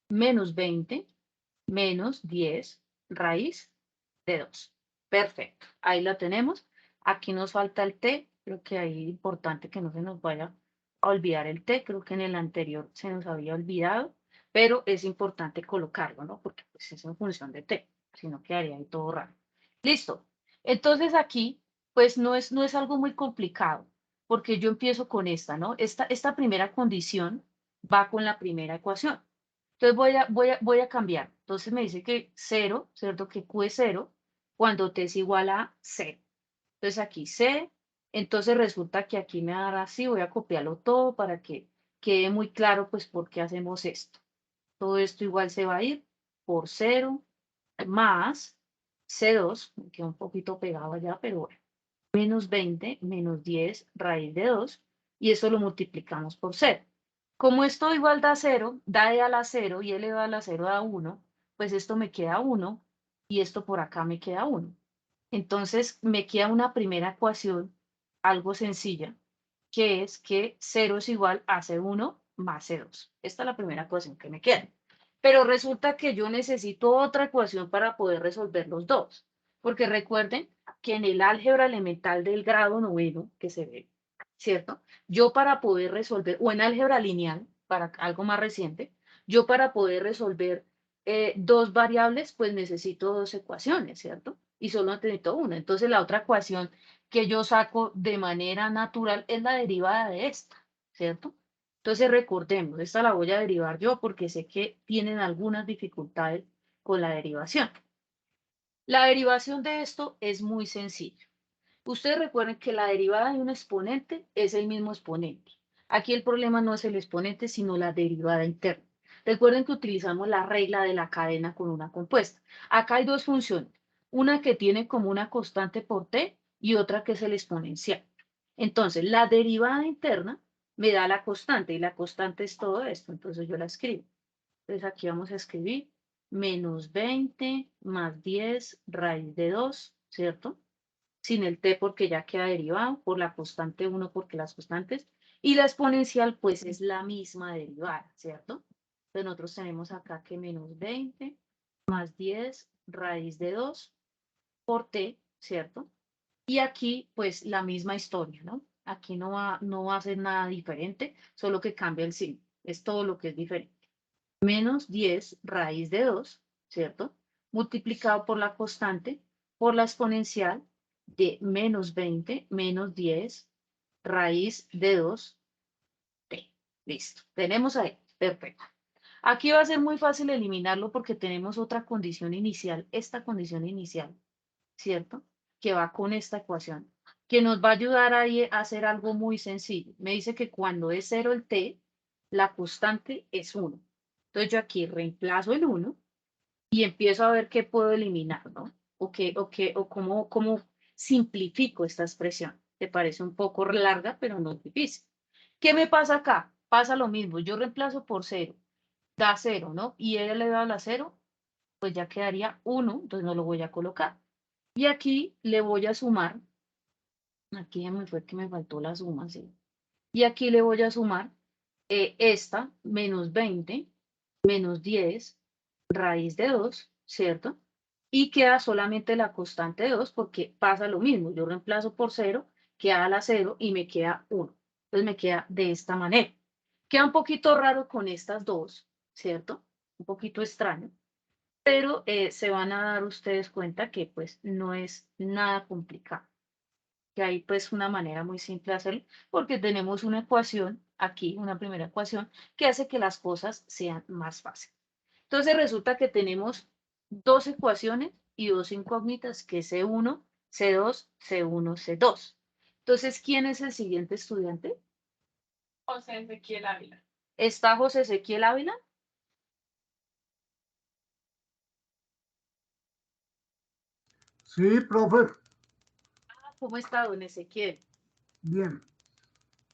menos 20, menos 10 raíz de 2. Perfecto, ahí la tenemos. Aquí nos falta el T, creo que ahí es importante que no se nos vaya a olvidar el T, creo que en el anterior se nos había olvidado, pero es importante colocarlo, ¿no? Porque pues, es en función de T, si no quedaría ahí todo raro. Listo, entonces aquí pues no es algo muy complicado, porque yo empiezo con esta, ¿no? Esta primera condición va con la primera ecuación. Entonces voy a cambiar. Entonces me dice que 0, ¿cierto? Que Q es 0 cuando T es igual a 0. Entonces aquí C, entonces resulta que aquí me va a dar así, voy a copiarlo todo para que quede muy claro pues por qué hacemos esto. Todo esto igual se va a ir por 0 más C2, me queda un poquito pegado allá, pero bueno, menos 20 menos 10 raíz de 2 y eso lo multiplicamos por 0. Como esto igual da 0, da E a la 0 y elevado a la 0 da 1, pues esto me queda 1 y esto por acá me queda 1. Entonces me queda una primera ecuación algo sencilla, que es que 0 es igual a C1 más C2. Esta es la primera ecuación que me queda. Pero resulta que yo necesito otra ecuación para poder resolver los dos. Porque recuerden que en el álgebra elemental del grado noveno que se ve, ¿cierto? Yo para poder resolver, o en álgebra lineal, para algo más reciente, yo para poder resolver dos variables, pues necesito dos ecuaciones, ¿cierto? Y solo necesito una. Entonces la otra ecuación que yo saco de manera natural es la derivada de esta, ¿cierto? Entonces recordemos, esta la voy a derivar yo porque sé que tienen algunas dificultades con la derivación. La derivación de esto es muy sencilla. Ustedes recuerden que la derivada de un exponente es el mismo exponente. Aquí el problema no es el exponente, sino la derivada interna. Recuerden que utilizamos la regla de la cadena con una compuesta. Acá hay dos funciones, una que tiene como una constante por t y otra que es el exponencial. Entonces, la derivada interna me da la constante y la constante es todo esto, entonces yo la escribo. Entonces aquí vamos a escribir menos 20 más 10 raíz de 2, ¿cierto? Sin el t porque ya queda derivado, por la constante 1 porque las constantes, y la exponencial pues es la misma derivada, ¿cierto? Entonces nosotros tenemos acá que menos 20 más 10 raíz de 2 por t, ¿cierto? Y aquí pues la misma historia, ¿no? Aquí no va a ser nada diferente, solo que cambia el signo, es todo lo que es diferente. Menos 10 raíz de 2, ¿cierto? Multiplicado por la constante, por la exponencial de menos 20, menos 10, raíz de 2, t. Listo. Tenemos ahí. Perfecto. Aquí va a ser muy fácil eliminarlo porque tenemos otra condición inicial, esta condición inicial, ¿cierto? Que va con esta ecuación, que nos va a ayudar ahí a hacer algo muy sencillo. Me dice que cuando es 0 el t, la constante es 1. Entonces yo aquí reemplazo el 1 y empiezo a ver qué puedo eliminar, ¿no? O cómo simplifico esta expresión. Te parece un poco larga, pero no es difícil. ¿Qué me pasa acá? Pasa lo mismo. Yo reemplazo por 0. Da 0, ¿no? Y he elevado a la 0, pues ya quedaría 1, entonces no lo voy a colocar. Y aquí le voy a sumar. Aquí ya me fue que me faltó la suma, ¿sí? Y aquí le voy a sumar esta, menos 20, menos 10, raíz de 2, ¿cierto? Y queda solamente la constante de 2 porque pasa lo mismo. Yo reemplazo por 0, queda la 0 y me queda 1. Entonces me queda de esta manera. Queda un poquito raro con estas dos, ¿cierto? Un poquito extraño. Pero se van a dar ustedes cuenta que pues no es nada complicado. Que hay pues una manera muy simple de hacerlo porque tenemos una ecuación aquí, una primera ecuación que hace que las cosas sean más fáciles. Entonces resulta que tenemos dos ecuaciones y dos incógnitas, que es C1, C2, C1, C2. Entonces, ¿quién es el siguiente estudiante? José Ezequiel Ávila. ¿Está José Ezequiel Ávila? Sí, profe. ¿Cómo está don Ezequiel? Bien.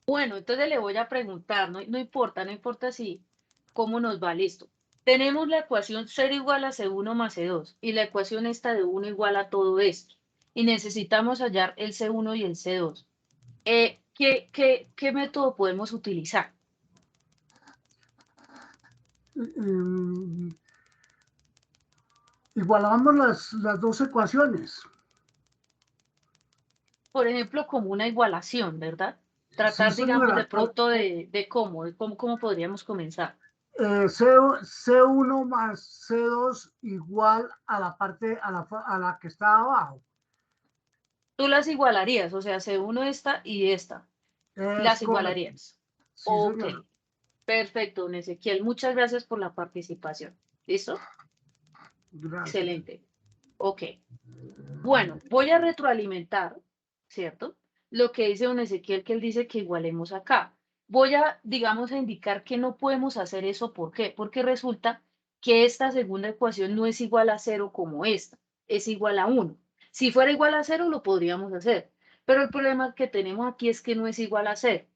Bueno, entonces le voy a preguntar, no importa si, cómo nos va, listo. Tenemos la ecuación 0 igual a C1 más C2 y la ecuación esta de 1 igual a todo esto. Y necesitamos hallar el C1 y el C2. ¿Qué método podemos utilizar? Igualamos las dos ecuaciones. Por ejemplo, como una igualación, ¿verdad? Tratar, Sí, digamos, de señora. pronto de cómo podríamos comenzar. C1 más C2 igual a la parte, a la que está abajo. Tú las igualarías, o sea, C1 esta y esta. Es Las correcto. igualarías. Sí, Ok. señora. Perfecto, don Ezequiel. Muchas gracias por la participación. ¿Listo? Gracias. Excelente. Ok. Bueno, voy a retroalimentar, ¿cierto? Lo que dice don Ezequiel, que él dice que igualemos acá. Voy a, digamos, a indicar que no podemos hacer eso. ¿Por qué? Porque resulta que esta segunda ecuación no es igual a 0 como esta, es igual a 1. Si fuera igual a 0, lo podríamos hacer. Pero el problema que tenemos aquí es que no es igual a 0,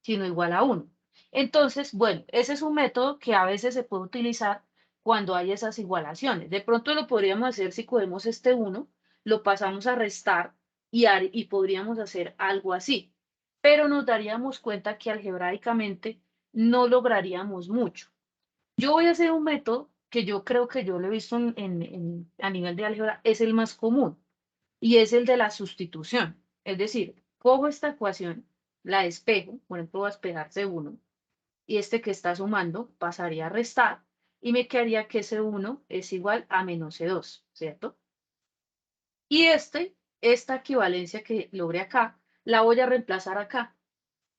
sino igual a 1. Entonces, bueno, ese es un método que a veces se puede utilizar cuando hay esas igualaciones. De pronto lo podríamos hacer si cogemos este 1, lo pasamos a restar y podríamos hacer algo así, pero nos daríamos cuenta que algebraicamente no lograríamos mucho. Yo voy a hacer un método que yo creo que yo lo he visto a nivel de álgebra, es el más común, y es el de la sustitución. Es decir, cojo esta ecuación, la despejo, por ejemplo, va a despejar C1, y este que está sumando pasaría a restar, y me quedaría que C1 es igual a menos C2, ¿cierto? Y esta equivalencia que logré acá, la voy a reemplazar acá.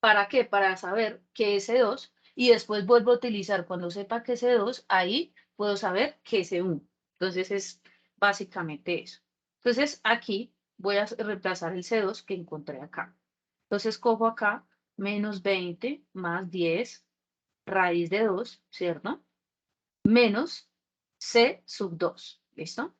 ¿Para qué? Para saber qué es C2 y después vuelvo a utilizar, cuando sepa que es C2, ahí puedo saber qué es C1. Entonces es básicamente eso. Entonces aquí voy a reemplazar el C2 que encontré acá. Entonces cojo acá menos 20 más 10 raíz de 2, ¿cierto? Menos C sub 2, ¿listo?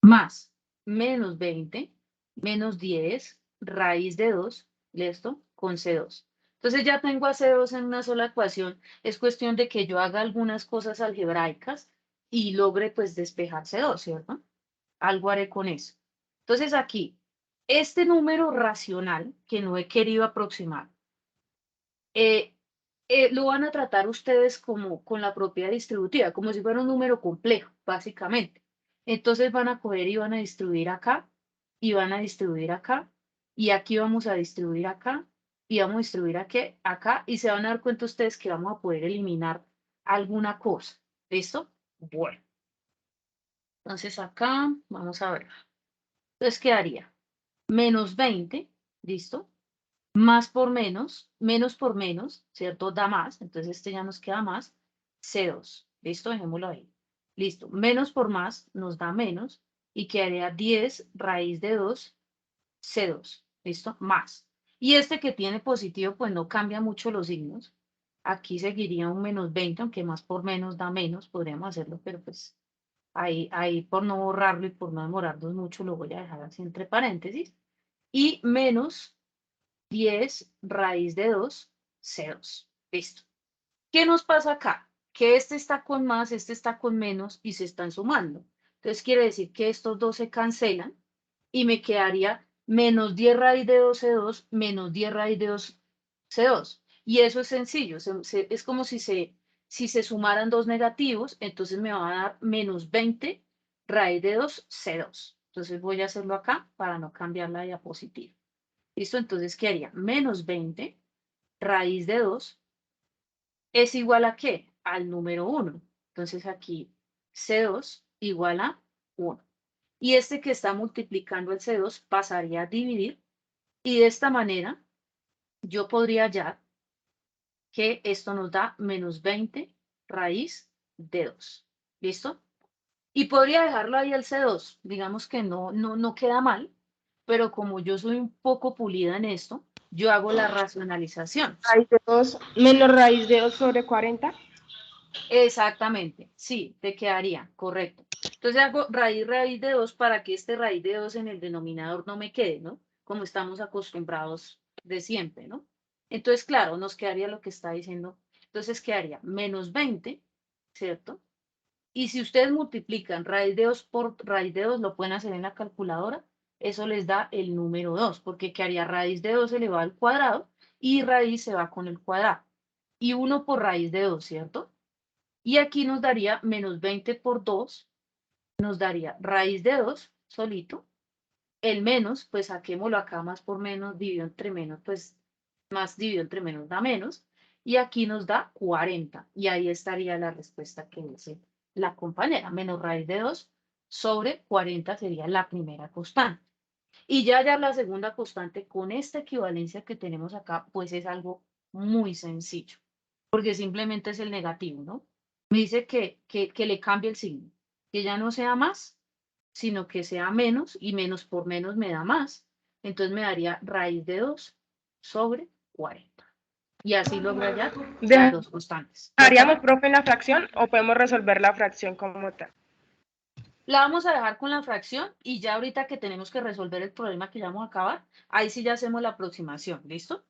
Más menos 20 menos 10 raíz de 2, ¿listo? Con C2. Entonces ya tengo a C2 en una sola ecuación. Es cuestión de que yo haga algunas cosas algebraicas y logre pues despejar C2, ¿cierto? Algo haré con eso. Entonces aquí, este número racional que no he querido aproximar, lo van a tratar ustedes como con la propiedad distributiva, como si fuera un número complejo, básicamente. Entonces van a coger y van a distribuir acá, y van a distribuir acá, y aquí vamos a distribuir acá, y vamos a distribuir aquí, acá, y se van a dar cuenta ustedes que vamos a poder eliminar alguna cosa. ¿Listo? Bueno. Entonces acá, vamos a ver. Entonces quedaría menos 20, ¿listo? Más por menos por menos, ¿cierto? Da más, entonces este ya nos queda más, C2, ¿listo? Dejémoslo ahí. Listo, menos por más nos da menos y quedaría 10 raíz de 2, C2, ¿listo? Más. Y este que tiene positivo, pues no cambia mucho los signos. Aquí seguiría un menos 20, aunque más por menos da menos, podríamos hacerlo, pero pues ahí por no borrarlo y por no demorarnos mucho, lo voy a dejar así entre paréntesis. Y menos 10 raíz de 2, C2. Listo. ¿Qué nos pasa acá? Que este está con más, este está con menos y se están sumando. Entonces quiere decir que estos dos se cancelan y me quedaría menos 10 raíz de 2, C2, menos 10 raíz de 2, C2. Y eso es sencillo, es como si se sumaran dos negativos, entonces me va a dar menos 20 raíz de 2, C2. Entonces voy a hacerlo acá para no cambiar la diapositiva. ¿Listo? Entonces, ¿qué haría? Menos 20 raíz de 2 es igual a ¿qué? Al número 1. Entonces aquí C2 igual a 1. Y este que está multiplicando el C2 pasaría a dividir. Y de esta manera yo podría hallar que esto nos da menos 20 raíz de 2. ¿Listo? Y podría dejarlo ahí el C2. Digamos que no queda mal, pero como yo soy un poco pulida en esto, yo hago la racionalización. Raíz de 2 menos raíz de 2 sobre 40. Exactamente, sí, te quedaría, correcto. Entonces hago raíz de 2 para que este raíz de 2 en el denominador no me quede, ¿no? Como estamos acostumbrados de siempre, ¿no? Entonces, claro, nos quedaría lo que está diciendo. Entonces quedaría menos 20, ¿cierto? Y si ustedes multiplican raíz de 2 por raíz de 2, lo pueden hacer en la calculadora, eso les da el número 2, porque quedaría raíz de 2 elevado al cuadrado y raíz se va con el cuadrado. Y 1 por raíz de 2, ¿cierto? Y aquí nos daría menos 20 por 2, nos daría raíz de 2 solito. El menos, pues saquémoslo acá, más por menos, dividido entre menos, pues más dividido entre menos da menos. Y aquí nos da 40. Y ahí estaría la respuesta que dice la compañera. Menos raíz de 2 sobre 40 sería la primera constante. Y ya la segunda constante con esta equivalencia que tenemos acá, pues es algo muy sencillo. Porque simplemente es el negativo, ¿no? Me dice que le cambie el signo. Que ya no sea más, sino que sea menos, y menos por menos me da más. Entonces me daría raíz de 2 sobre 40. Y así logro hallar las dos constantes. ¿Haríamos, profe, en la fracción o podemos resolver la fracción como tal? La vamos a dejar con la fracción y ya ahorita que tenemos que resolver el problema que ya vamos a acabar, ahí sí ya hacemos la aproximación, ¿listo?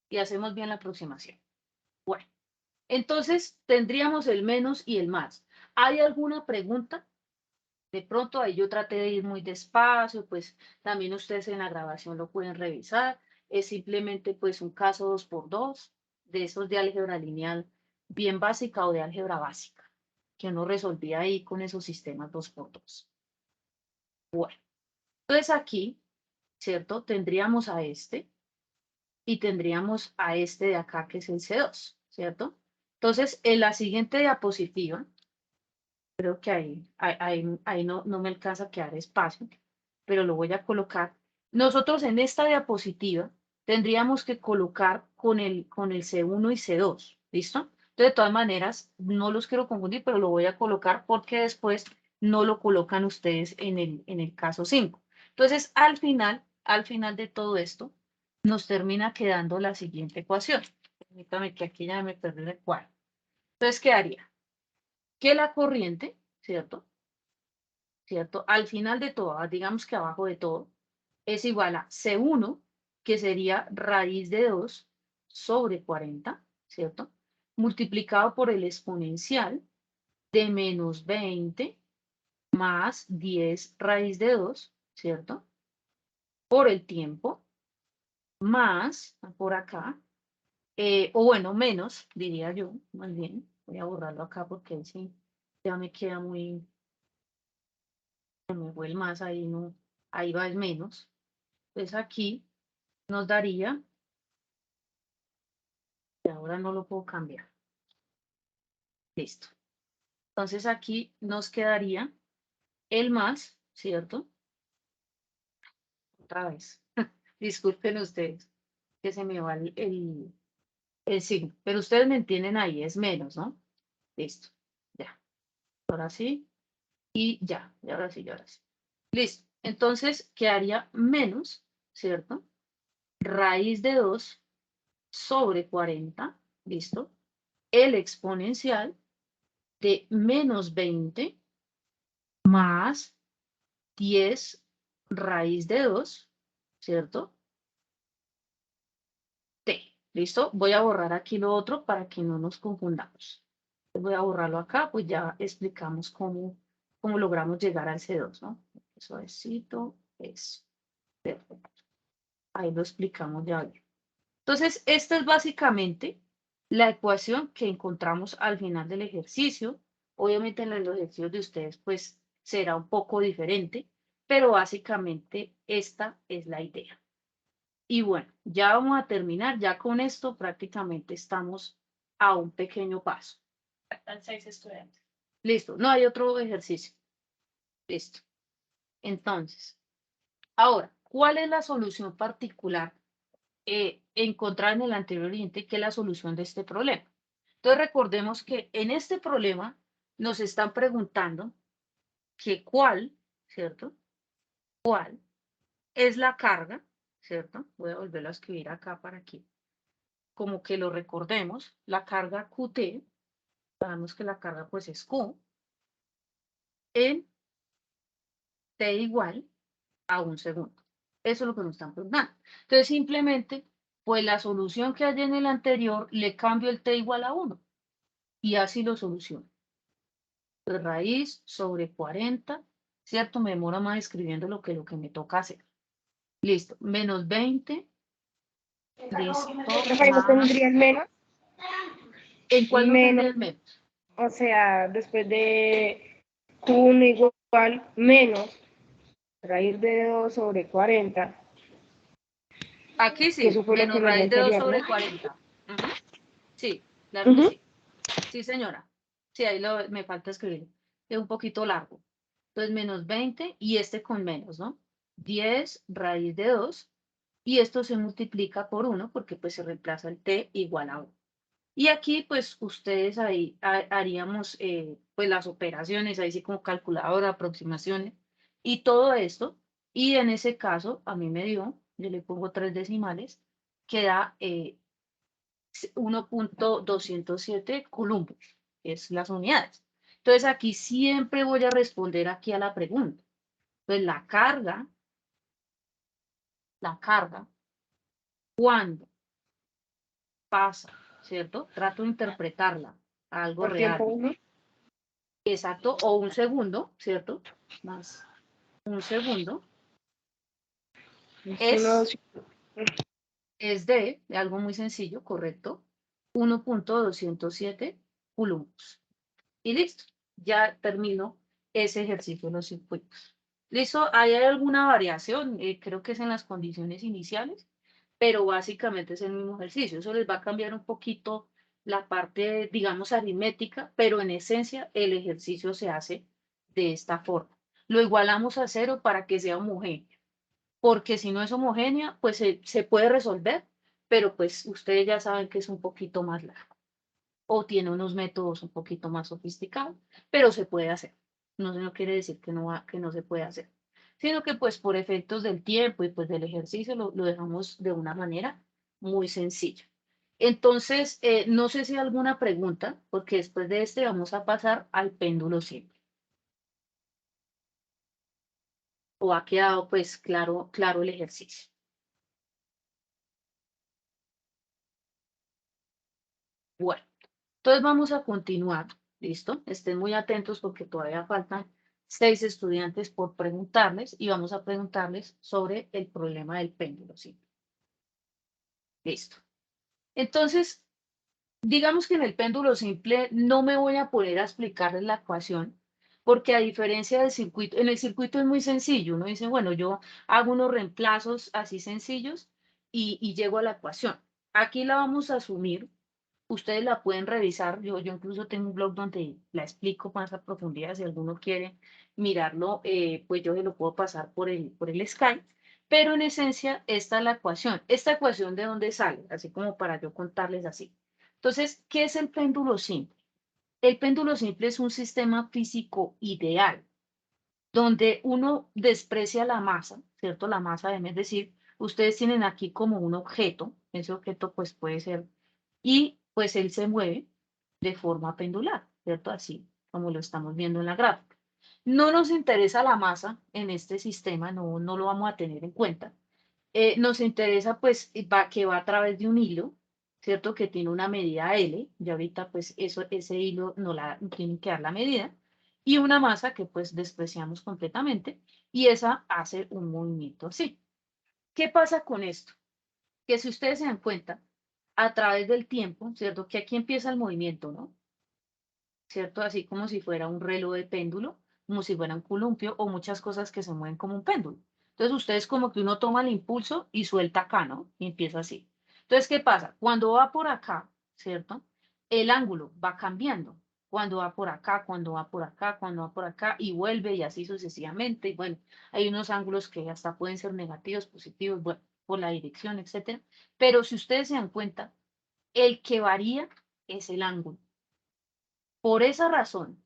Y hacemos bien la aproximación. Bueno, entonces tendríamos el menos y el más. ¿Hay alguna pregunta De pronto ahí yo traté de ir muy despacio, pues también ustedes en la grabación lo pueden revisar. Es simplemente pues un caso 2×2 de esos de álgebra lineal bien básica o de álgebra básica, que uno resolvía ahí con esos sistemas 2×2. Bueno, entonces aquí, ¿cierto? Tendríamos a este y tendríamos a este de acá que es el C2, ¿cierto? Entonces, en la siguiente diapositiva, creo que ahí no me alcanza a quedar espacio, pero lo voy a colocar. Nosotros en esta diapositiva tendríamos que colocar con el C1 y C2, ¿listo? Entonces, de todas maneras, no los quiero confundir, pero lo voy a colocar porque después no lo colocan ustedes en el caso 5. Entonces, al final de todo esto, nos termina quedando la siguiente ecuación. Permítame que aquí ya me perdí el cuadro. Entonces, quedaría que la corriente, ¿cierto? Al final de todo, digamos que abajo de todo, es igual a C1, que sería raíz de 2 sobre 40, ¿cierto? Multiplicado por el exponencial de menos 20 más 10 raíz de 2, ¿cierto? Por el tiempo, más, por acá, o bueno, menos, diría yo, más bien. Voy a borrarlo acá porque sí, ya me queda muy, me fue el más, ahí no, ahí va el menos. Entonces aquí nos daría, y ahora no lo puedo cambiar. Listo. Entonces aquí nos quedaría el más, ¿cierto? Otra vez. Disculpen ustedes que se me va el signo, pero ustedes me entienden ahí, es menos, ¿no? Listo. Ya. Ahora sí. Y ya. Y ahora sí, y ahora sí. Listo. Entonces quedaría menos, ¿cierto? Raíz de 2 sobre 40, ¿listo? El exponencial de menos 20 más 10 raíz de 2, ¿cierto? T, ¿listo? Voy a borrar aquí lo otro para que no nos confundamos. Voy a borrarlo acá, pues ya explicamos cómo logramos llegar al C2, ¿no? Suavecito, eso. Perfecto. Ahí lo explicamos ya bien. Entonces, esta es básicamente la ecuación que encontramos al final del ejercicio. Obviamente en los ejercicios de ustedes, pues, será un poco diferente, pero básicamente esta es la idea. Y bueno, ya vamos a terminar. Ya con esto prácticamente estamos a un pequeño paso. Faltan 6 estudiantes. Listo. No hay otro ejercicio. Listo. Entonces, ahora, ¿cuál es la solución particular encontrada en el anterior oriente, que es la solución de este problema? Entonces, recordemos que en este problema nos están preguntando que cuál, ¿cierto? ¿Cuál es la carga, ¿cierto? Voy a volverlo a escribir acá para que como que lo recordemos. La carga QT, sabemos que la carga pues es Q, en T igual a 1 segundo. Eso es lo que nos están preguntando. Entonces, simplemente, pues la solución que hay en el anterior, le cambio el T igual a 1. Y así lo soluciono. Pues raíz sobre 40, ¿cierto? Me demora más escribiendo lo que me toca hacer. Listo. Menos 20. Listo. Profe, ¿no tendría el menos? ¿En cuál no Menos. tendría el menos? O sea, después de Q1 igual menos raíz de 2 sobre 40. Aquí Que sí, eso fue lo menos que me dio raíz de 2 anterior, sobre ¿no? 40. Ujú. Sí, claro que Ujú. sí. Sí, señora. Sí, ahí me falta escribir. Es un poquito largo. Entonces, menos 20 y este con menos, ¿no? 10 raíz de 2 y esto se multiplica por 1 porque pues se reemplaza el t igual a 1. Y aquí pues ustedes ahí haríamos pues las operaciones, ahí sí como calculadora, aproximaciones y todo esto. Y en ese caso a mí me dio, yo le pongo 3 decimales, que da 1.207 coulombs, que es las unidades. Entonces aquí siempre voy a responder aquí a la pregunta. Pues la carga, ¿cuándo pasa? ¿Cierto? Trato de interpretarla a algo Por tiempo real. 1. Exacto, o un segundo, ¿cierto? Más un segundo. Es de algo muy sencillo, correcto, 1.207 coulombs. Y listo, ya termino ese ejercicio de los circuitos. ¿Listo? ¿Hay alguna variación? Creo que es en las condiciones iniciales, pero básicamente es el mismo ejercicio. Eso les va a cambiar un poquito la parte, digamos, aritmética, pero en esencia el ejercicio se hace de esta forma. Lo igualamos a 0 para que sea homogéneo, porque si no es homogénea, pues se puede resolver, pero pues ustedes ya saben que es un poquito más largo o tiene unos métodos un poquito más sofisticados, pero se puede hacer. No quiere decir que no se puede hacer, sino que pues por efectos del tiempo y pues del ejercicio lo dejamos de una manera muy sencilla. Entonces, no sé si hay alguna pregunta, porque después de este vamos a pasar al péndulo simple. ¿O ha quedado pues claro el ejercicio? Bueno, entonces vamos a continuar, ¿listo? Estén muy atentos porque todavía faltan 6 estudiantes por preguntarles y vamos a preguntarles sobre el problema del péndulo simple. Listo. Entonces, digamos que en el péndulo simple no me voy a poner a explicarles la ecuación, porque a diferencia del circuito, en el circuito es muy sencillo. Uno dice, bueno, yo hago unos reemplazos así sencillos y llego a la ecuación. Aquí la vamos a asumir. Ustedes la pueden revisar. Yo incluso tengo un blog donde la explico más a profundidad. Si alguno quiere mirarlo, pues yo se lo puedo pasar por el Skype. Pero en esencia, esta es la ecuación. ¿Esta ecuación de dónde sale? Así como para yo contarles así. Entonces, ¿qué es el péndulo simple? El péndulo simple es un sistema físico ideal, donde uno desprecia la masa, ¿cierto? La masa, es decir, ustedes tienen aquí como un objeto, ese objeto pues puede ser, y pues él se mueve de forma pendular, ¿cierto? Así como lo estamos viendo en la gráfica. No nos interesa la masa en este sistema, no lo vamos a tener en cuenta. Nos interesa pues que va a través de un hilo, ¿cierto? Que tiene una medida L, y ahorita pues ese hilo no la tiene que dar la medida, y una masa que pues despreciamos completamente, y esa hace un movimiento así. ¿Qué pasa con esto? Que si ustedes se dan cuenta, a través del tiempo, ¿cierto? Que aquí empieza el movimiento, ¿no? ¿Cierto? Así como si fuera un reloj de péndulo, como si fuera un columpio o muchas cosas que se mueven como un péndulo. Entonces ustedes como que uno toma el impulso y suelta acá, ¿no? Y empieza así. Entonces, ¿qué pasa? Cuando va por acá, ¿cierto? El ángulo va cambiando. Cuando va por acá, cuando va por acá, cuando va por acá y vuelve y así sucesivamente. Y bueno, hay unos ángulos que hasta pueden ser negativos, positivos, bueno, por la dirección, etcétera. Pero si ustedes se dan cuenta, el que varía es el ángulo. Por esa razón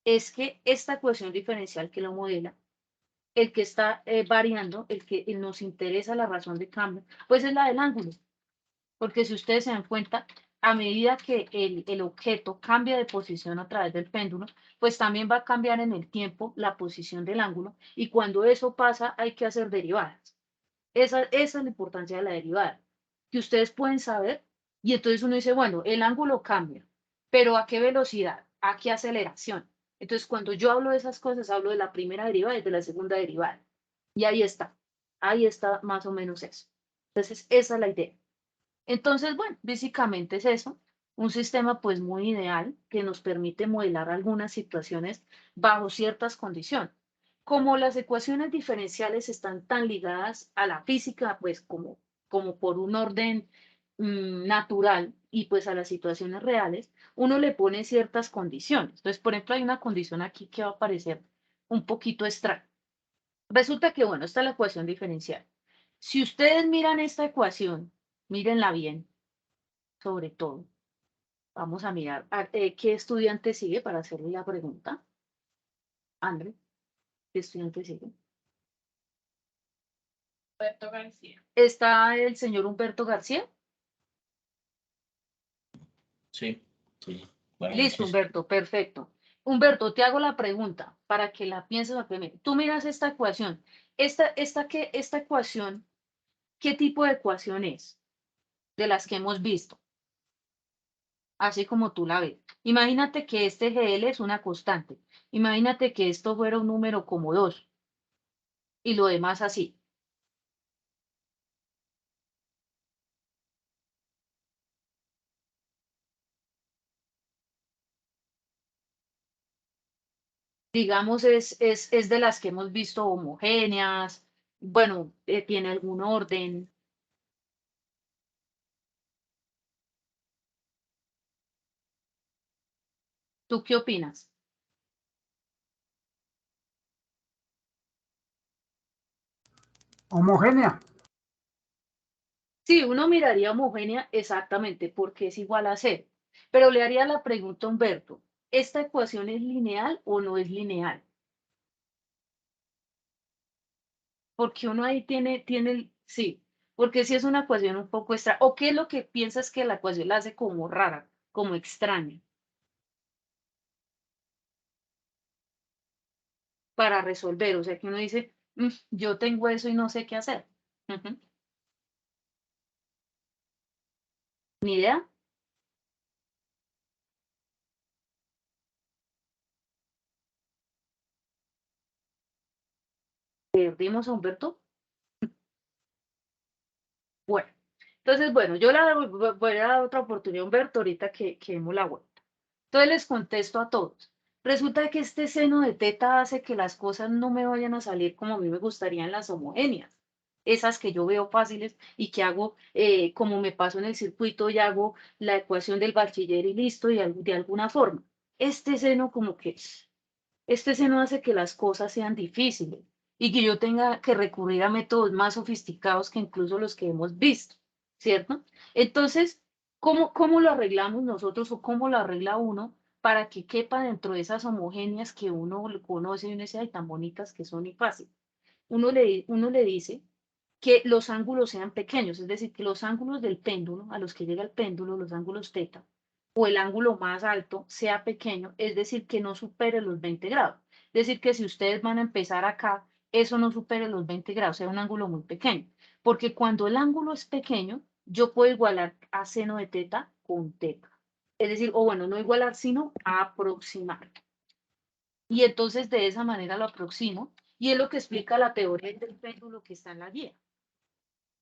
es que esta ecuación diferencial que lo modela, el que está variando, el que nos interesa la razón de cambio, pues es la del ángulo. Porque si ustedes se dan cuenta, a medida que el objeto cambia de posición a través del péndulo, pues también va a cambiar en el tiempo la posición del ángulo. Y cuando eso pasa, hay que hacer derivadas. Esa es la importancia de la derivada, que ustedes pueden saber. Y entonces uno dice, bueno, el ángulo cambia, pero ¿a qué velocidad? ¿A qué aceleración? Entonces, cuando yo hablo de esas cosas, hablo de la primera derivada y de la segunda derivada. Y ahí está más o menos eso. Entonces, esa es la idea. Entonces, bueno, básicamente es eso. Un sistema pues muy ideal que nos permite modelar algunas situaciones bajo ciertas condiciones. Como las ecuaciones diferenciales están tan ligadas a la física, pues como por un orden natural y pues a las situaciones reales, uno le pone ciertas condiciones. Entonces, por ejemplo, hay una condición aquí que va a parecer un poquito extraña. Resulta que, bueno, esta es la ecuación diferencial. Si ustedes miran esta ecuación, mírenla bien, sobre todo. Vamos a mirar qué estudiante sigue para hacerle la pregunta. André, ¿qué estudiante sigue? Humberto García. ¿Está el señor Humberto García? Sí, sí. Buenas Listo, noches. Humberto, perfecto. Humberto, te hago la pregunta para que la pienses rápidamente. Tú miras esta ecuación. Esta ecuación, ¿qué tipo de ecuación es? De las que hemos visto. así como tú la ves. Imagínate que este GL es una constante. Imagínate que esto fuera un número como 2 y lo demás así. Digamos, es de las que hemos visto homogéneas, bueno, tiene algún orden. ¿Tú qué opinas? Homogénea. Sí, uno miraría homogénea exactamente porque es igual a cero. Pero le haría la pregunta a Humberto, ¿esta ecuación es lineal o no es lineal? Porque uno ahí sí, porque si es una ecuación un poco extra, ¿o qué es lo que piensas que la ecuación la hace como rara, como extraña, para resolver? O sea, que uno dice, yo tengo eso y no sé qué hacer. Ujú. ¿Ni idea? ¿Perdimos a Humberto? Bueno, entonces, bueno, yo voy a dar otra oportunidad a Humberto ahorita que hemos la vuelta. Entonces les contesto a todos. Resulta que este seno de teta hace que las cosas no me vayan a salir como a mí me gustarían las homogéneas. Esas que yo veo fáciles y que hago, como me paso en el circuito y hago la ecuación del bachiller y listo, y de alguna forma. Este seno como que, este seno hace que las cosas sean difíciles y que yo tenga que recurrir a métodos más sofisticados que incluso los que hemos visto, ¿cierto? Entonces, ¿cómo lo arreglamos nosotros o cómo lo arregla uno para que quepa dentro de esas homogéneas que uno conoce y uno dice, ay, tan bonitas que son y fácil? Uno le dice que los ángulos sean pequeños, es decir, que los ángulos del péndulo, a los que llega el péndulo, los ángulos teta, o el ángulo más alto sea pequeño, es decir, que no supere los 20 grados. Es decir, que si ustedes van a empezar acá, eso no supere los 20 grados, sea un ángulo muy pequeño. Porque cuando el ángulo es pequeño, yo puedo igualar a seno de teta con teta. Es decir, o bueno, no igualar, sino aproximar. Y entonces de esa manera lo aproximo, y es lo que explica la teoría del péndulo que está en la guía,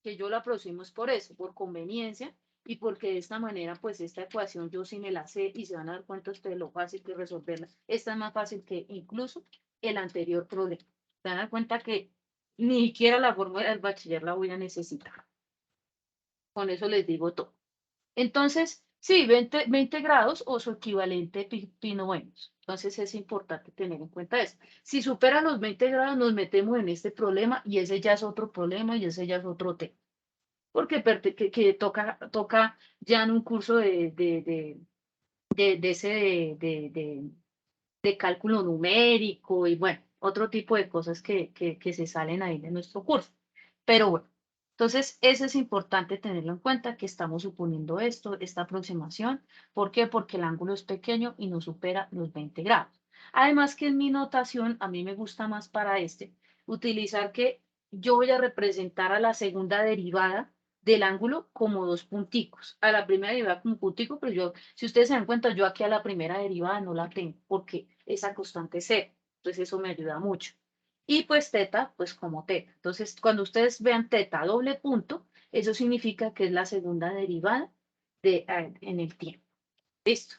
que yo lo aproximo es por eso, por conveniencia, y porque de esta manera, pues esta ecuación yo sí me la sé y se van a dar cuenta ustedes lo fácil que es resolverla. Esta es más fácil que incluso el anterior problema. Se van a dar cuenta que ni siquiera la fórmula del bachiller la voy a necesitar. Con eso les digo todo. Entonces, sí, 20 grados o su equivalente pi novenos. Entonces es importante tener en cuenta eso. Si supera los 20 grados, nos metemos en este problema y ese ya es otro problema y ese ya es otro tema. Porque que toca ya en un curso de cálculo numérico y bueno, otro tipo de cosas que se salen ahí de nuestro curso. Pero bueno, entonces eso es importante tenerlo en cuenta, que estamos suponiendo esto, esta aproximación. ¿Por qué? Porque el ángulo es pequeño y no supera los 20 grados. Además que en mi notación, a mí me gusta más para utilizar que yo voy a representar a la segunda derivada del ángulo como dos punticos. A la primera derivada como un puntico, pero yo, si ustedes se dan cuenta, yo aquí a la primera derivada no la tengo, porque esa constante es cero. Entonces eso me ayuda mucho. Y pues teta, pues como teta. Entonces, cuando ustedes vean teta doble punto, eso significa que es la segunda derivada en el tiempo. ¿Listo?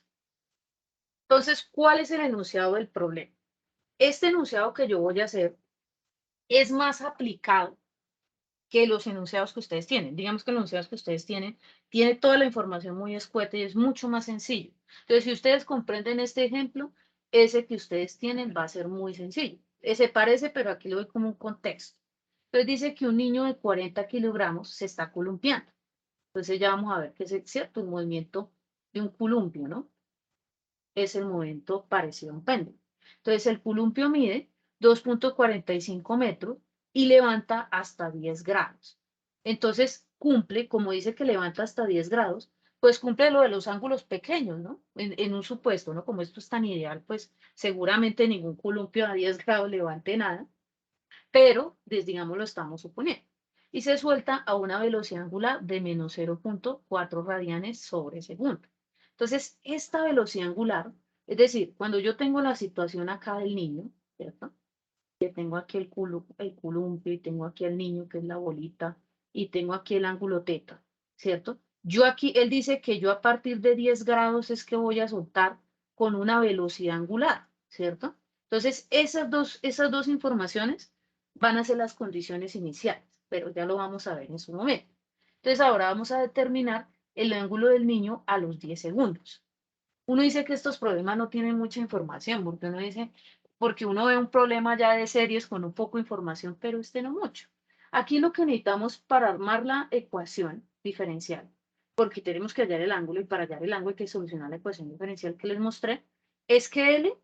Entonces, ¿cuál es el enunciado del problema? Este enunciado que yo voy a hacer es más aplicado que los enunciados que ustedes tienen. Digamos que los enunciados que ustedes tienen, tiene toda la información muy escueta y es mucho más sencillo. Entonces, si ustedes comprenden este ejemplo, ese que ustedes tienen va a ser muy sencillo. Se parece, pero aquí lo doy como un contexto. Entonces dice que un niño de 40 kilogramos se está columpiando. Entonces ya vamos a ver que es cierto, el movimiento de un columpio, ¿no? Es el movimiento parecido a un péndulo. Entonces el columpio mide 2.45 metros y levanta hasta 10 grados. Entonces cumple, como dice que levanta hasta 10 grados, pues cumple lo de los ángulos pequeños, ¿no? En un supuesto, ¿no? Como esto es tan ideal, pues seguramente ningún columpio a 10 grados levante nada, pero, digamos, lo estamos suponiendo. Y se suelta a una velocidad angular de menos 0.4 radianes sobre segundo. Entonces, esta velocidad angular, es decir, cuando yo tengo la situación acá del niño, ¿cierto? Que tengo aquí el columpio y tengo aquí el niño, que es la bolita, y tengo aquí el ángulo teta, ¿cierto? Yo aquí, él dice que yo a partir de 10 grados es que voy a soltar con una velocidad angular, ¿cierto? Entonces, esas dos informaciones van a ser las condiciones iniciales, pero ya lo vamos a ver en su momento. Entonces, ahora vamos a determinar el ángulo del niño a los 10 segundos. Uno dice que estos problemas no tienen mucha información, porque uno ve un problema ya de series con un poco de información, pero este no mucho. Aquí lo que necesitamos para armar la ecuación diferencial, porque tenemos que hallar el ángulo, y para hallar el ángulo hay que solucionar la ecuación diferencial que les mostré, es que L,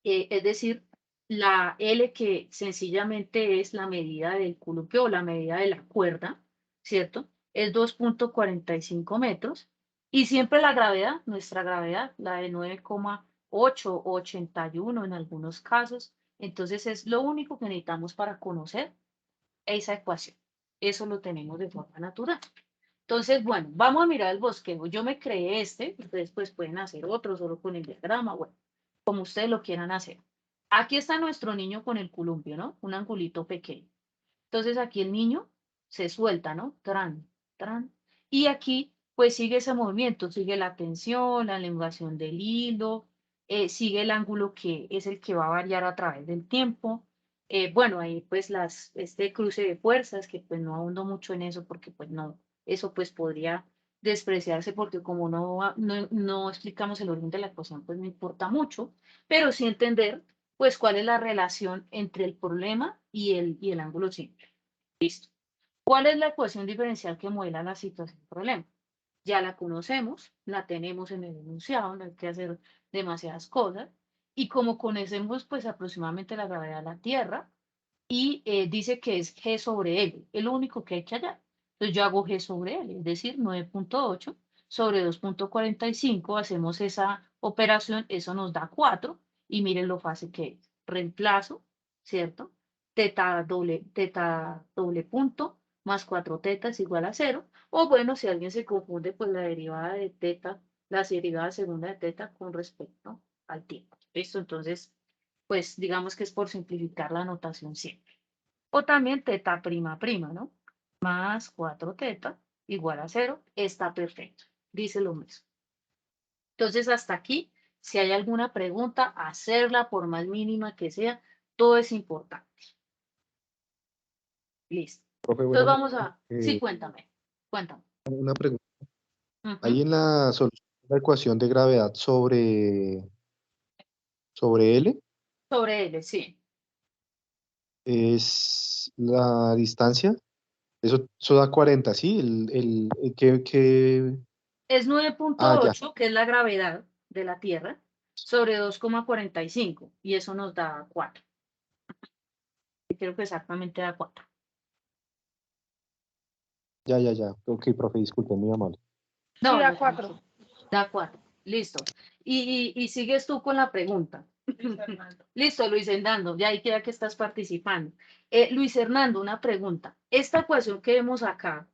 es decir, la L que sencillamente es la medida del columpio o la medida de la cuerda, ¿cierto? Es 2.45 metros. Y siempre la gravedad, nuestra gravedad, la de 9,8 o 81 en algunos casos. Entonces es lo único que necesitamos para conocer esa ecuación. Eso lo tenemos de forma natural. Entonces, bueno, vamos a mirar el bosquejo. Yo me creé este, ustedes pues pueden hacer otro solo con el diagrama, bueno, como ustedes lo quieran hacer. Aquí está nuestro niño con el columpio, ¿no? Un angulito pequeño. Entonces aquí el niño se suelta, ¿no? Tran, tran. Y aquí pues sigue ese movimiento, sigue la tensión, la elongación del hilo, sigue el ángulo que es el que va a variar a través del tiempo. Bueno, ahí pues este cruce de fuerzas, que pues no ahondo mucho en eso porque pues no, eso pues podría despreciarse porque como no explicamos el origen de la ecuación, pues no importa mucho, pero sí entender pues cuál es la relación entre el problema y el ángulo simple. Listo. ¿Cuál es la ecuación diferencial que modela la situación del problema? Ya la conocemos, la tenemos en el enunciado, no hay que hacer demasiadas cosas. Y como conocemos pues aproximadamente la gravedad de la Tierra, y dice que es G sobre L, es lo único que hay que hallar. Entonces yo hago G sobre L, es decir, 9.8 sobre 2.45, hacemos esa operación, eso nos da 4, y miren lo fácil que es. Reemplazo, ¿cierto? Teta doble punto más 4 teta es igual a 0. O bueno, si alguien se confunde, pues la derivada de teta, la derivada segunda de teta con respecto al tiempo. ¿Listo? Entonces, pues digamos que es por simplificar la notación siempre. O también teta prima prima, ¿no? Más 4 teta igual a 0, está perfecto. Dice lo mismo. Entonces, hasta aquí, si hay alguna pregunta, hacerla por más mínima que sea, todo es importante. Listo. Profe, Entonces bueno, vamos a... Sí, cuéntame. una pregunta. Ujú. Ahí en la solución de la ecuación de gravedad sobre L Sobre L, sí. es la distancia. Eso da 40, ¿sí? Es ya. 9.8, que es la gravedad de la Tierra, sobre 2,45, y eso nos da 4. Y creo que exactamente da 4. Ya. Ok, profe, disculpe, muy amable. No, Sí, da no, 4. tranquilo. Da 4. Listo. Y sigues tú con la pregunta. Listo, Luis Hernando, ya ahí queda que estás participando. Luis Hernando, una pregunta. Esta ecuación que vemos acá,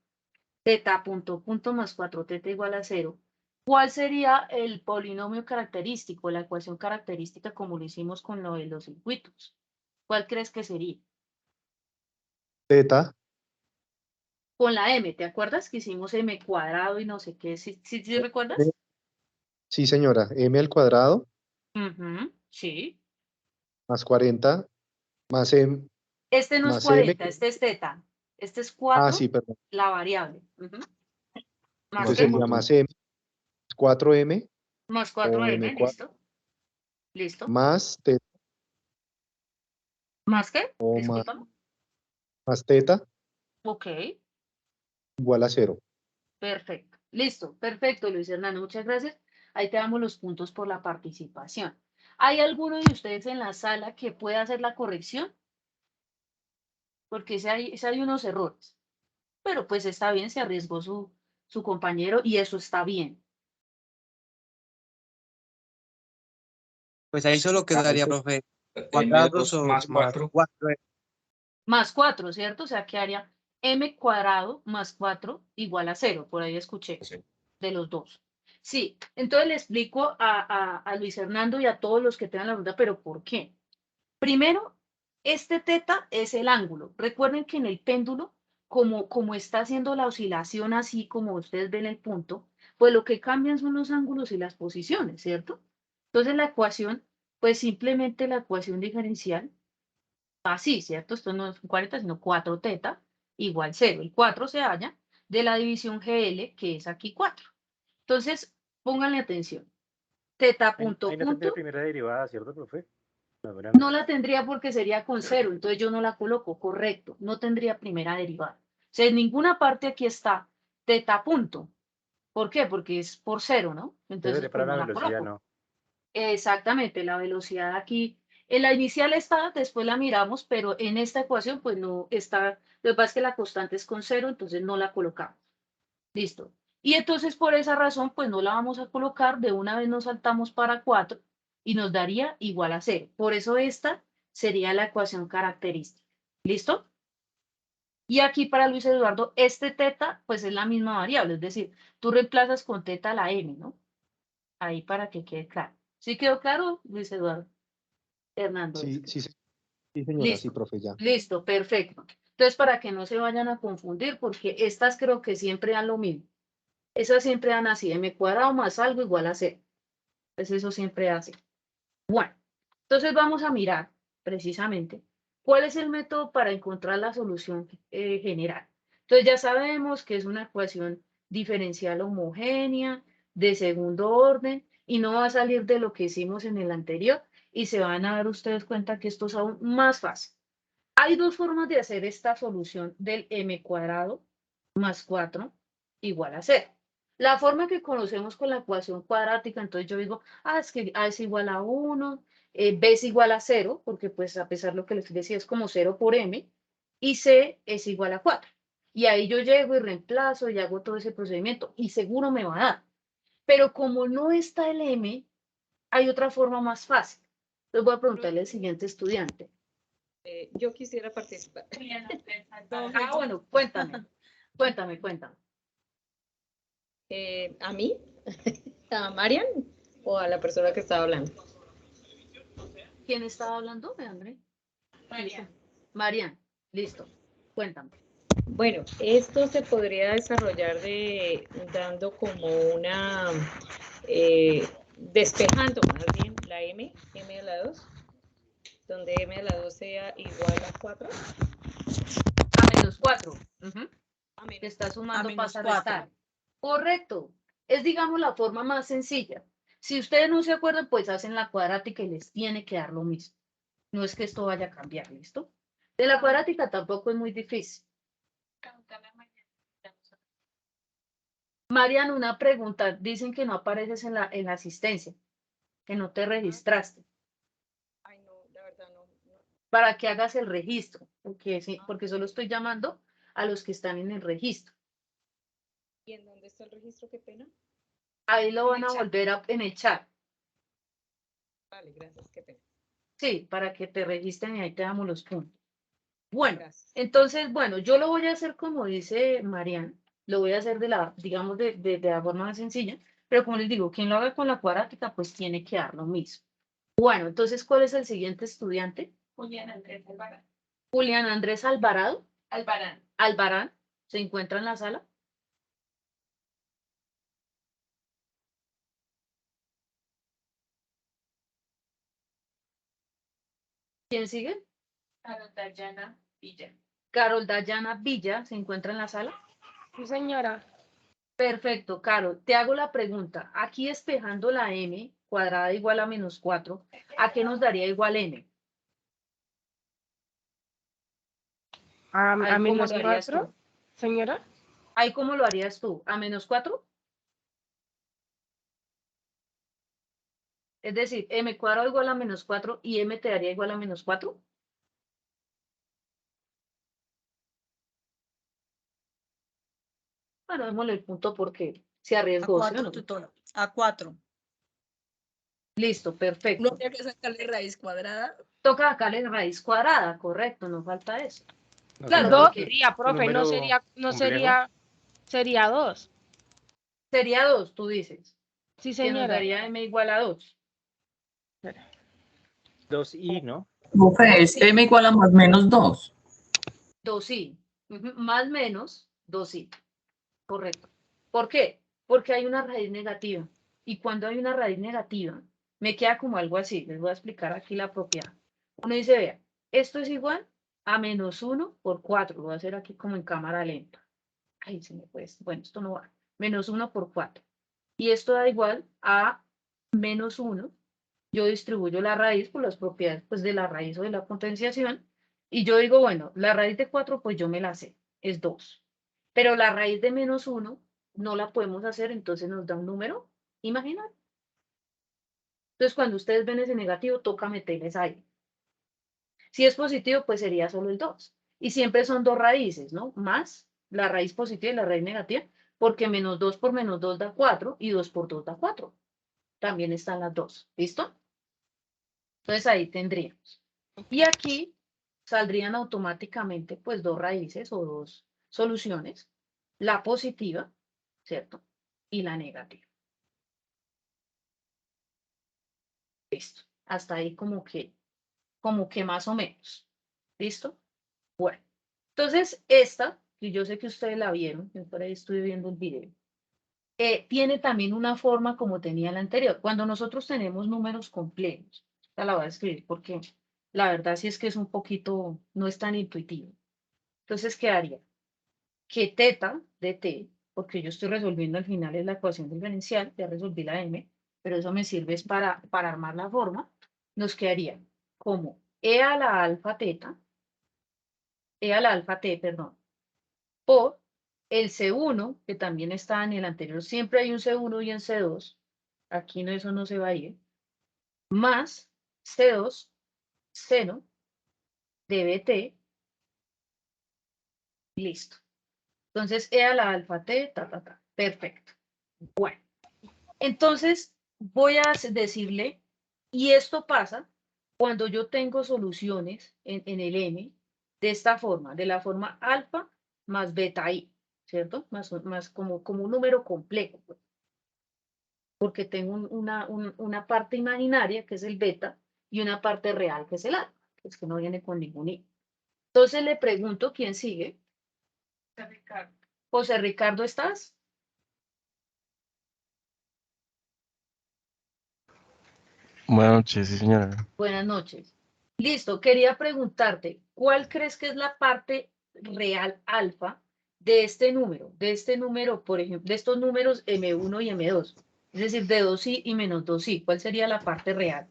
teta punto más 4 teta igual a 0, ¿cuál sería el polinomio característico, la ecuación característica como lo hicimos con lo de los circuitos? ¿Cuál crees que sería? Teta, Con la m, ¿te acuerdas que hicimos m cuadrado y no sé qué? ¿Sí recuerdas? sí señora, m al cuadrado Ujú, sí. más 40 más m Este no es más m. 40, este es teta. Este es 4, Sí, perdón. la variable. Ujú. ¿Más Entonces qué? sería más m, 4m Más o 4m, m listo. Listo. más teta ¿Más qué? o Discúlpame. más teta Ok, igual a 0. perfecto. Listo, perfecto, Luis Hernando, muchas gracias. Ahí te damos los puntos por la participación. ¿Hay alguno de ustedes en la sala que pueda hacer la corrección? Porque ese hay unos errores. Pero pues está bien, se arriesgó su compañero y eso está bien. Pues ahí solo quedaría, profe, M2 cuadrados o más 4. 4. Más 4, ¿cierto? O sea, que haría m cuadrado más 4 igual a 0. Por ahí escuché Sí. de los dos. Sí, entonces le explico a Luis Hernando y a todos los que tengan la duda, pero ¿por qué? Primero, este teta es el ángulo. Recuerden que en el péndulo, como está haciendo la oscilación así como ustedes ven el punto, pues lo que cambian son los ángulos y las posiciones, ¿cierto? Entonces la ecuación, pues simplemente la ecuación diferencial, así, ¿cierto? Esto no es 40, sino 4 teta igual 0. El 4 se halla de la división GL, que es aquí 4. Entonces, pónganle atención. Teta punto Ahí no tendría punto. primera derivada, ¿cierto, profe? No la tendría porque sería con 0, entonces yo no la coloco, correcto. No tendría primera derivada. O sea, en ninguna parte aquí está teta punto. ¿Por qué? Porque es por 0, ¿no? Entonces, para pues no la la velocidad, coloco. no. Exactamente, la velocidad aquí. En la inicial está, después la miramos, pero en esta ecuación, pues no está. Lo que pasa es que la constante es con 0, entonces no la colocamos. Listo. Y entonces por esa razón, pues no la vamos a colocar, de una vez nos saltamos para 4 y nos daría igual a 0. Por eso esta sería la ecuación característica. ¿Listo? Y aquí para Luis Eduardo, este teta, pues es la misma variable, es decir, tú reemplazas con teta la m, ¿no? Ahí para que quede claro. ¿Sí quedó claro, Luis Eduardo? Hernando. Sí, sí, sí, señora, sí, Listo. profe, ya. Listo, perfecto. Entonces, para que no se vayan a confundir, porque estas creo que siempre dan lo mismo. Esas siempre dan así, m cuadrado más algo igual a 0. Pues eso siempre hace. Bueno, entonces vamos a mirar precisamente cuál es el método para encontrar la solución general. Entonces ya sabemos que es una ecuación diferencial homogénea de segundo orden y no va a salir de lo que hicimos en el anterior y se van a dar ustedes cuenta que esto es aún más fácil. Hay dos formas de hacer esta solución del m cuadrado más 4 igual a 0. La forma que conocemos con la ecuación cuadrática, entonces yo digo, es que A es igual a 1, B es igual a 0, porque pues a pesar de lo que les decía es como 0 por M, y C es igual a 4. Y ahí yo llego y reemplazo y hago todo ese procedimiento y seguro me va a dar. Pero como no está el M, hay otra forma más fácil. Entonces voy a preguntarle al siguiente estudiante. Yo quisiera participar. Bueno, cuéntame. Cuéntame. ¿A mí? ¿A Marian? ¿O a la persona que estaba hablando? ¿Quién estaba hablando, André? Marian, listo. Cuéntame. Bueno, esto se podría desarrollar dando como una, despejando más bien la m a la 2, donde m a la 2 sea igual a 4. A menos 4. Te está sumando para restar. Correcto. Es, digamos, la forma más sencilla. Si ustedes no se acuerdan, pues hacen la cuadrática y les tiene que dar lo mismo. No es que esto vaya a cambiar, ¿listo? De la cuadrática tampoco es muy difícil. Marian, una pregunta. Dicen que no apareces en la asistencia, que no te registraste. Ay, no, la verdad no. Para que hagas el registro, porque, sí, porque solo estoy llamando a los que están en el registro. ¿Y en dónde está el registro? Qué pena. Ahí lo van a volver en el chat. Vale, gracias, qué pena. Sí, para que te registren y ahí te damos los puntos. Bueno, entonces, bueno, yo lo voy a hacer como dice Marian, lo voy a hacer de la, digamos, de la forma más sencilla, pero como les digo, quien lo haga con la cuadrática, pues tiene que dar lo mismo. Bueno, entonces, ¿cuál es el siguiente estudiante? Julián Andrés Alvarado. Julián Andrés Alvarado. Albarán. Albarán, ¿se encuentra en la sala? ¿Quién sigue? Carol Dayana Villa. Carol Dayana Villa, ¿se encuentra en la sala? Sí, señora. Perfecto, Carol. Te hago la pregunta. Aquí despejando la m cuadrada igual a menos 4, ¿a qué nos daría igual m? ¿A ¿Cómo menos lo harías 4, tú? señora? ¿Ahí cómo lo harías tú? ¿A menos 4? Es decir, m cuadrado igual a menos 4 y m te daría igual a menos 4. Bueno, démosle el punto porque se arriesgó, ¿sí o no? A 4. Listo, perfecto. No habría que sacarle raíz cuadrada. Toca sacarle raíz cuadrada, correcto, no falta eso. No, Claro, Dos porque sería, profe, no número sería, complejo. sería 2. sería 2, tú dices. Sí, que nos señora. daría m igual a 2. 2i, ¿no? Profe, es m igual a más menos 2. 2i. Más menos 2i. Correcto. ¿Por qué? Porque hay una raíz negativa. Y cuando hay una raíz negativa, me queda como algo así. Les voy a explicar aquí la propiedad. Uno dice, vea, esto es igual a menos 1 por 4. Lo voy a hacer aquí como en cámara lenta. Ay, se me puede. Bueno, esto no va. Menos 1 por 4. Y esto da igual a menos 1. Yo distribuyo la raíz por las propiedades pues, de la raíz o de la potenciación. Y yo digo, bueno, la raíz de 4, pues yo me la sé. Es 2. Pero la raíz de menos 1 no la podemos hacer, entonces nos da un número imaginario. Entonces, cuando ustedes ven ese negativo, toca meterles ahí. Si es positivo, pues sería solo el 2. Y siempre son dos raíces, ¿no? Más la raíz positiva y la raíz negativa, porque menos 2 por menos 2 da 4 y 2 por 2 da 4. También están las dos. ¿Listo? Entonces ahí tendríamos. Y aquí saldrían automáticamente pues dos raíces o dos soluciones. La positiva, ¿cierto? Y la negativa. Listo. Hasta ahí como que más o menos. ¿Listo? Bueno. Entonces, esta, y yo sé que ustedes la vieron, yo por ahí estoy viendo el video, tiene también una forma como tenía la anterior. Cuando nosotros tenemos números complejos, esta la voy a escribir porque la verdad sí es que es un poquito, no es tan intuitivo. Entonces quedaría que teta de t, porque yo estoy resolviendo al final es la ecuación diferencial, ya resolví la m, pero eso me sirve es para armar la forma, nos quedaría como e a la alfa teta, e a la alfa t, perdón, por el C1, que también está en el anterior, siempre hay un C1 y un C2, aquí no, eso no se va a ir, más C2 seno de BT, listo. Entonces, E a la alfa T, perfecto. Bueno, entonces voy a decirle, y esto pasa cuando yo tengo soluciones en el M de esta forma, de la forma alfa más beta I, ¿cierto? Más como un número complejo, pues. Porque tengo una parte imaginaria, que es el beta, y una parte real, que es el alfa, que es que no viene con ningún I. Entonces le pregunto, ¿quién sigue? José Ricardo. José Ricardo, ¿estás? Buenas noches, sí, señora. Buenas noches. Listo, quería preguntarte, ¿cuál crees que es la parte real alfa de este número? De este número, por ejemplo, de estos números M1 y M2. Es decir, de 2i y menos 2i. ¿Cuál sería la parte real?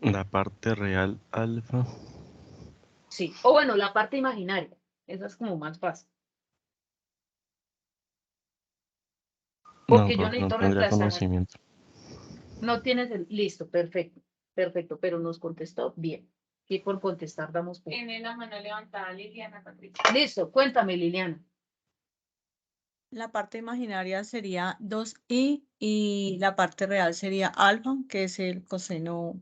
La parte real alfa. Sí. O bueno, la parte imaginaria. Esa es como más fácil. No, Porque yo profe, no necesito tendría reemplazar. conocimiento. No tienes el. Listo, perfecto. Perfecto, pero nos contestó bien. Y por contestar damos punto. Tiene la mano levantada Liliana Patricia. Listo, cuéntame, Liliana. La parte imaginaria sería 2i y la parte real sería alfa, que es el coseno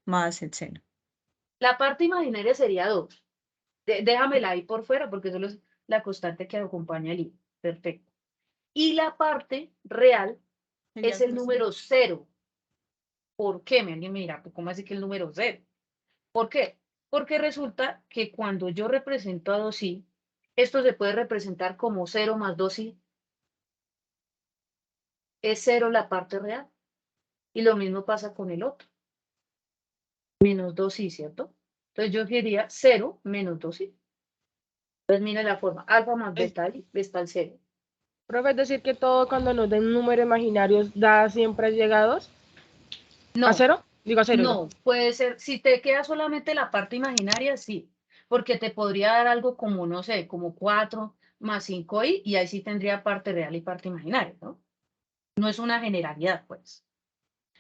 más el seno. La parte imaginaria sería 2. Déjamela ahí por fuera porque solo es la constante que acompaña el i. Perfecto. Y la parte real Sería es el coseno. número 0. ¿Por qué? Alguien me dirá, pues, ¿cómo así que el número 0? ¿Por qué? Porque resulta que cuando yo represento a 2i, esto se puede representar como 0 más 2i. Es 0 la parte real. Y lo mismo pasa con el otro. Menos 2i, ¿cierto? Entonces yo diría 0 menos 2i. Entonces mira la forma. Alfa más beta i está el 0. Profe, es decir que todo cuando nos den un número imaginario da siempre llegados. No. ¿A cero? Digo a cero. No, puede ser, si te queda solamente la parte imaginaria, sí, porque te podría dar algo como, no sé, como 4 más 5i, y ahí sí tendría parte real y parte imaginaria, ¿no? No es una generalidad, pues.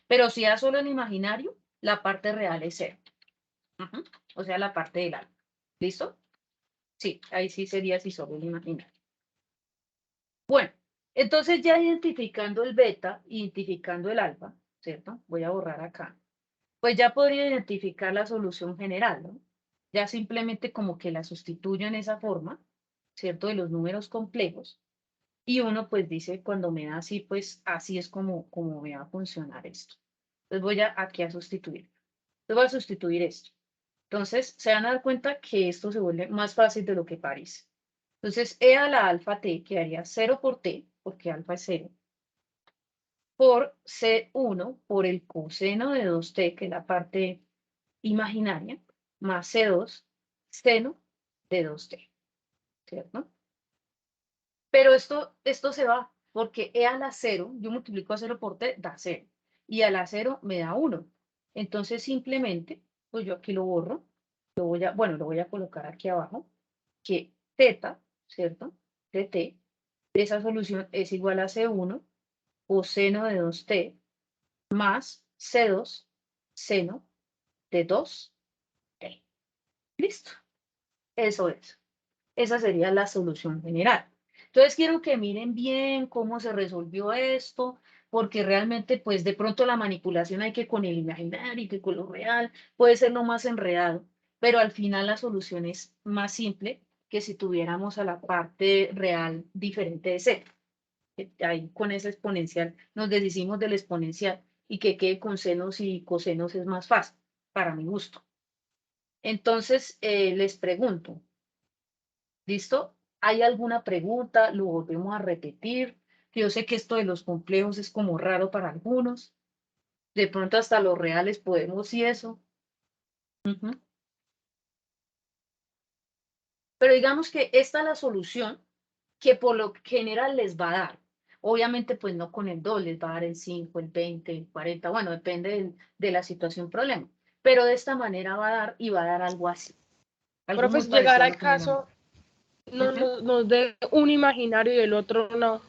Pero si da solo el imaginario, la parte real es 0. O sea, la parte del alfa. ¿Listo? Sí, ahí sí sería si solo el imaginario. Bueno, entonces ya identificando el beta, identificando el alfa, ¿cierto? Voy a borrar acá. Pues ya podría identificar la solución general, ¿no? Ya simplemente como que la sustituyo en esa forma, ¿cierto? De los números complejos. Y uno pues dice, cuando me da así, pues así es como me va a funcionar esto. Entonces voy aquí a sustituir. Entonces voy a sustituir esto. Entonces se van a dar cuenta que esto se vuelve más fácil de lo que parece. Entonces e a la alfa t quedaría 0 por t, porque alfa es 0, por C1 por el coseno de 2t, que es la parte imaginaria, más C2 seno de 2t, ¿cierto? Pero esto se va, porque e a la 0, yo multiplico a 0 por t, da 0, y a la 0 me da 1. Entonces simplemente, pues yo aquí lo borro, lo voy a colocar aquí abajo, que teta, ¿cierto? De t, de esa solución es igual a C1 coseno de 2t más C2 seno de 2t. Listo. Eso es. Esa sería la solución general. Entonces quiero que miren bien cómo se resolvió esto, porque realmente pues de pronto la manipulación hay que con el imaginario y que con lo real puede ser lo más enredado, pero al final la solución es más simple que si tuviéramos a la parte real diferente de c. Ahí con esa exponencial nos deshicimos del exponencial y que quede con senos y cosenos es más fácil, para mi gusto. Entonces, les pregunto, ¿listo? ¿Hay alguna pregunta? Lo volvemos a repetir. Yo sé que esto de los complejos es como raro para algunos. De pronto hasta los reales podemos y eso. Pero digamos que esta es la solución que por lo general les va a dar. Obviamente, pues no con el 2, les va a dar el 5, el 20, el 40, bueno, depende de la situación problema. Pero de esta manera va a dar y va a dar algo así. Algo muy Profe, llegar parecido a al lo que me caso, Ujú. nos dé un imaginario y el otro no.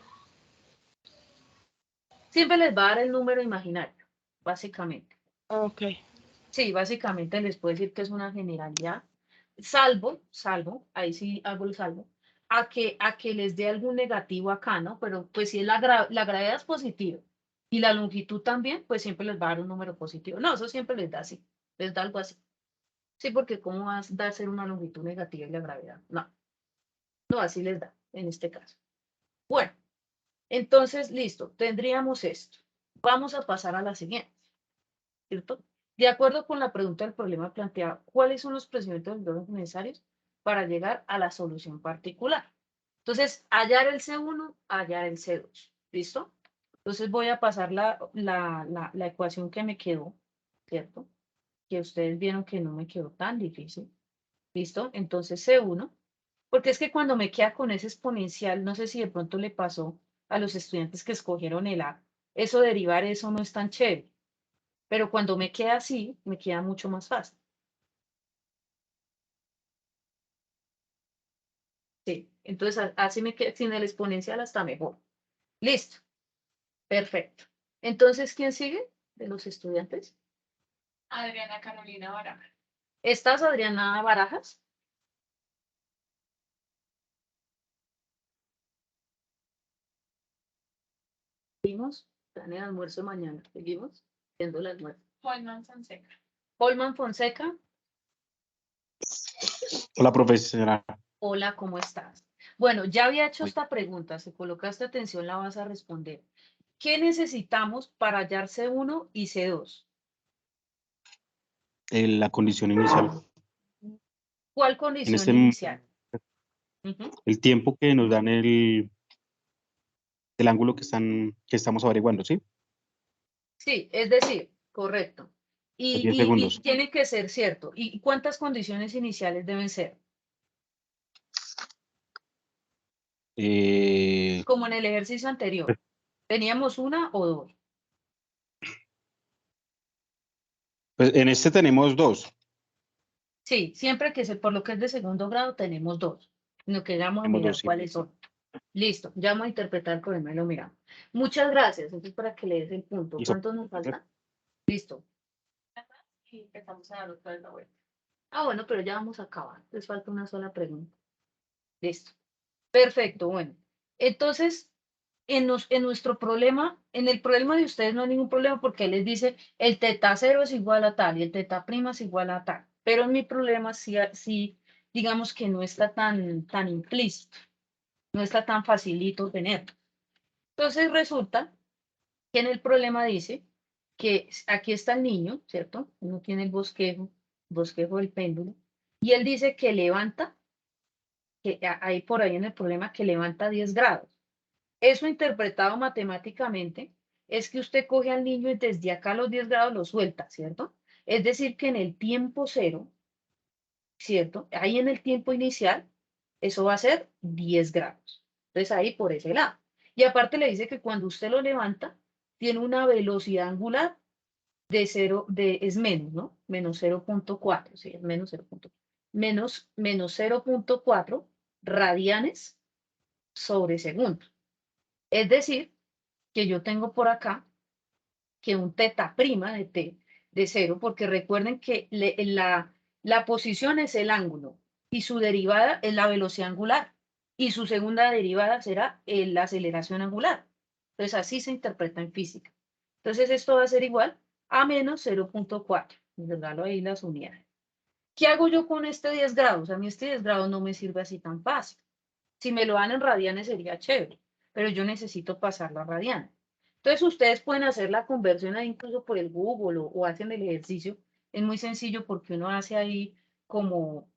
Siempre les va a dar el número imaginario, básicamente. Ok. Sí, básicamente les puedo decir que es una generalidad, salvo, ahí sí hago el salvo, a que les dé algún negativo acá, ¿no? Pero pues si es la gravedad es positiva y la longitud también, pues siempre les va a dar un número positivo. No, eso siempre les da así, les da algo así. Sí, porque ¿cómo va a dar ser una longitud negativa y la gravedad? No, no, así les da en este caso. Bueno, entonces, listo, tendríamos esto. Vamos a pasar a la siguiente, ¿cierto? De acuerdo con la pregunta del problema planteado, ¿cuáles son los procedimientos necesarios para llegar a la solución particular? Entonces, hallar el C1, hallar el C2. ¿Listo? Entonces voy a pasar la ecuación que me quedó, ¿cierto? Que ustedes vieron que no me quedó tan difícil. ¿Listo? Entonces C1, porque es que cuando me queda con ese exponencial, no sé si de pronto le pasó a los estudiantes que escogieron el A, eso derivar eso no es tan chévere. Pero cuando me queda así, me queda mucho más fácil. Sí, entonces así me queda, sin el exponencial hasta mejor. Listo, perfecto. Entonces, ¿quién sigue de los estudiantes? Adriana Carolina Barajas. ¿Estás, Adriana Barajas? Seguimos, plan el almuerzo mañana. Seguimos viendo el almuerzo. Holman Fonseca. Holman Fonseca. Hola, profesora. Hola, ¿cómo estás? Bueno, ya había hecho esta pregunta, si colocaste atención la vas a responder. ¿Qué necesitamos para hallar C1 y C2? La condición inicial. ¿Cuál En condición este inicial? el tiempo que nos dan el ángulo que estamos averiguando, ¿sí? Sí, es decir, correcto. Los 10 Y segundos. tiene que ser cierto. ¿Y cuántas condiciones iniciales deben ser? Como en el ejercicio anterior. ¿Teníamos una o dos? Pues en este tenemos dos. Sí, siempre que por lo que es de segundo grado tenemos dos. Lo que vamos a Tenemos mirar dos, sí. cuáles son. Listo, ya vamos a interpretar el problema y lo miramos. Muchas gracias. Entonces, para que le des el punto. Listo. ¿Cuántos nos faltan? Listo. Y empezamos a dar otra vez la vuelta. Ah, bueno, pero ya vamos a acabar. Les falta una sola pregunta. Listo. Perfecto, bueno. Entonces, en nuestro problema, en el problema de ustedes no hay ningún problema porque les dice el teta 0 es igual a tal y el teta prima es igual a tal. Pero en mi problema sí digamos que no está tan implícito. No está tan facilito tener. Entonces resulta que en el problema dice que aquí está el niño, ¿cierto? Uno tiene el bosquejo del péndulo, y él dice que levanta, que hay por ahí en el problema que levanta 10 grados. Eso interpretado matemáticamente es que usted coge al niño y desde acá a los 10 grados lo suelta, ¿cierto? Es decir, que en el tiempo cero, ¿cierto? Ahí en el tiempo inicial, eso va a ser 10 grados. Entonces ahí por ese lado. Y aparte le dice que cuando usted lo levanta, tiene una velocidad angular de 0, es menos, ¿no? Menos 0.4, sí, es menos 0.4. Menos 0.4 radianes sobre segundo. Es decir, que yo tengo por acá que un teta prima de t de 0, porque recuerden que la posición es el ángulo y su derivada es la velocidad angular y su segunda derivada será la aceleración angular. Entonces así se interpreta en física. Entonces esto va a ser igual a menos 0.4. Regalo ahí las unidades. ¿Qué hago yo con este 10 grados? A mí este 10 grados no me sirve así tan fácil. Si me lo dan en radianes sería chévere, pero yo necesito pasarlo a radianes. Entonces ustedes pueden hacer la conversión ahí incluso por el Google o hacen el ejercicio. Es muy sencillo porque uno hace ahí como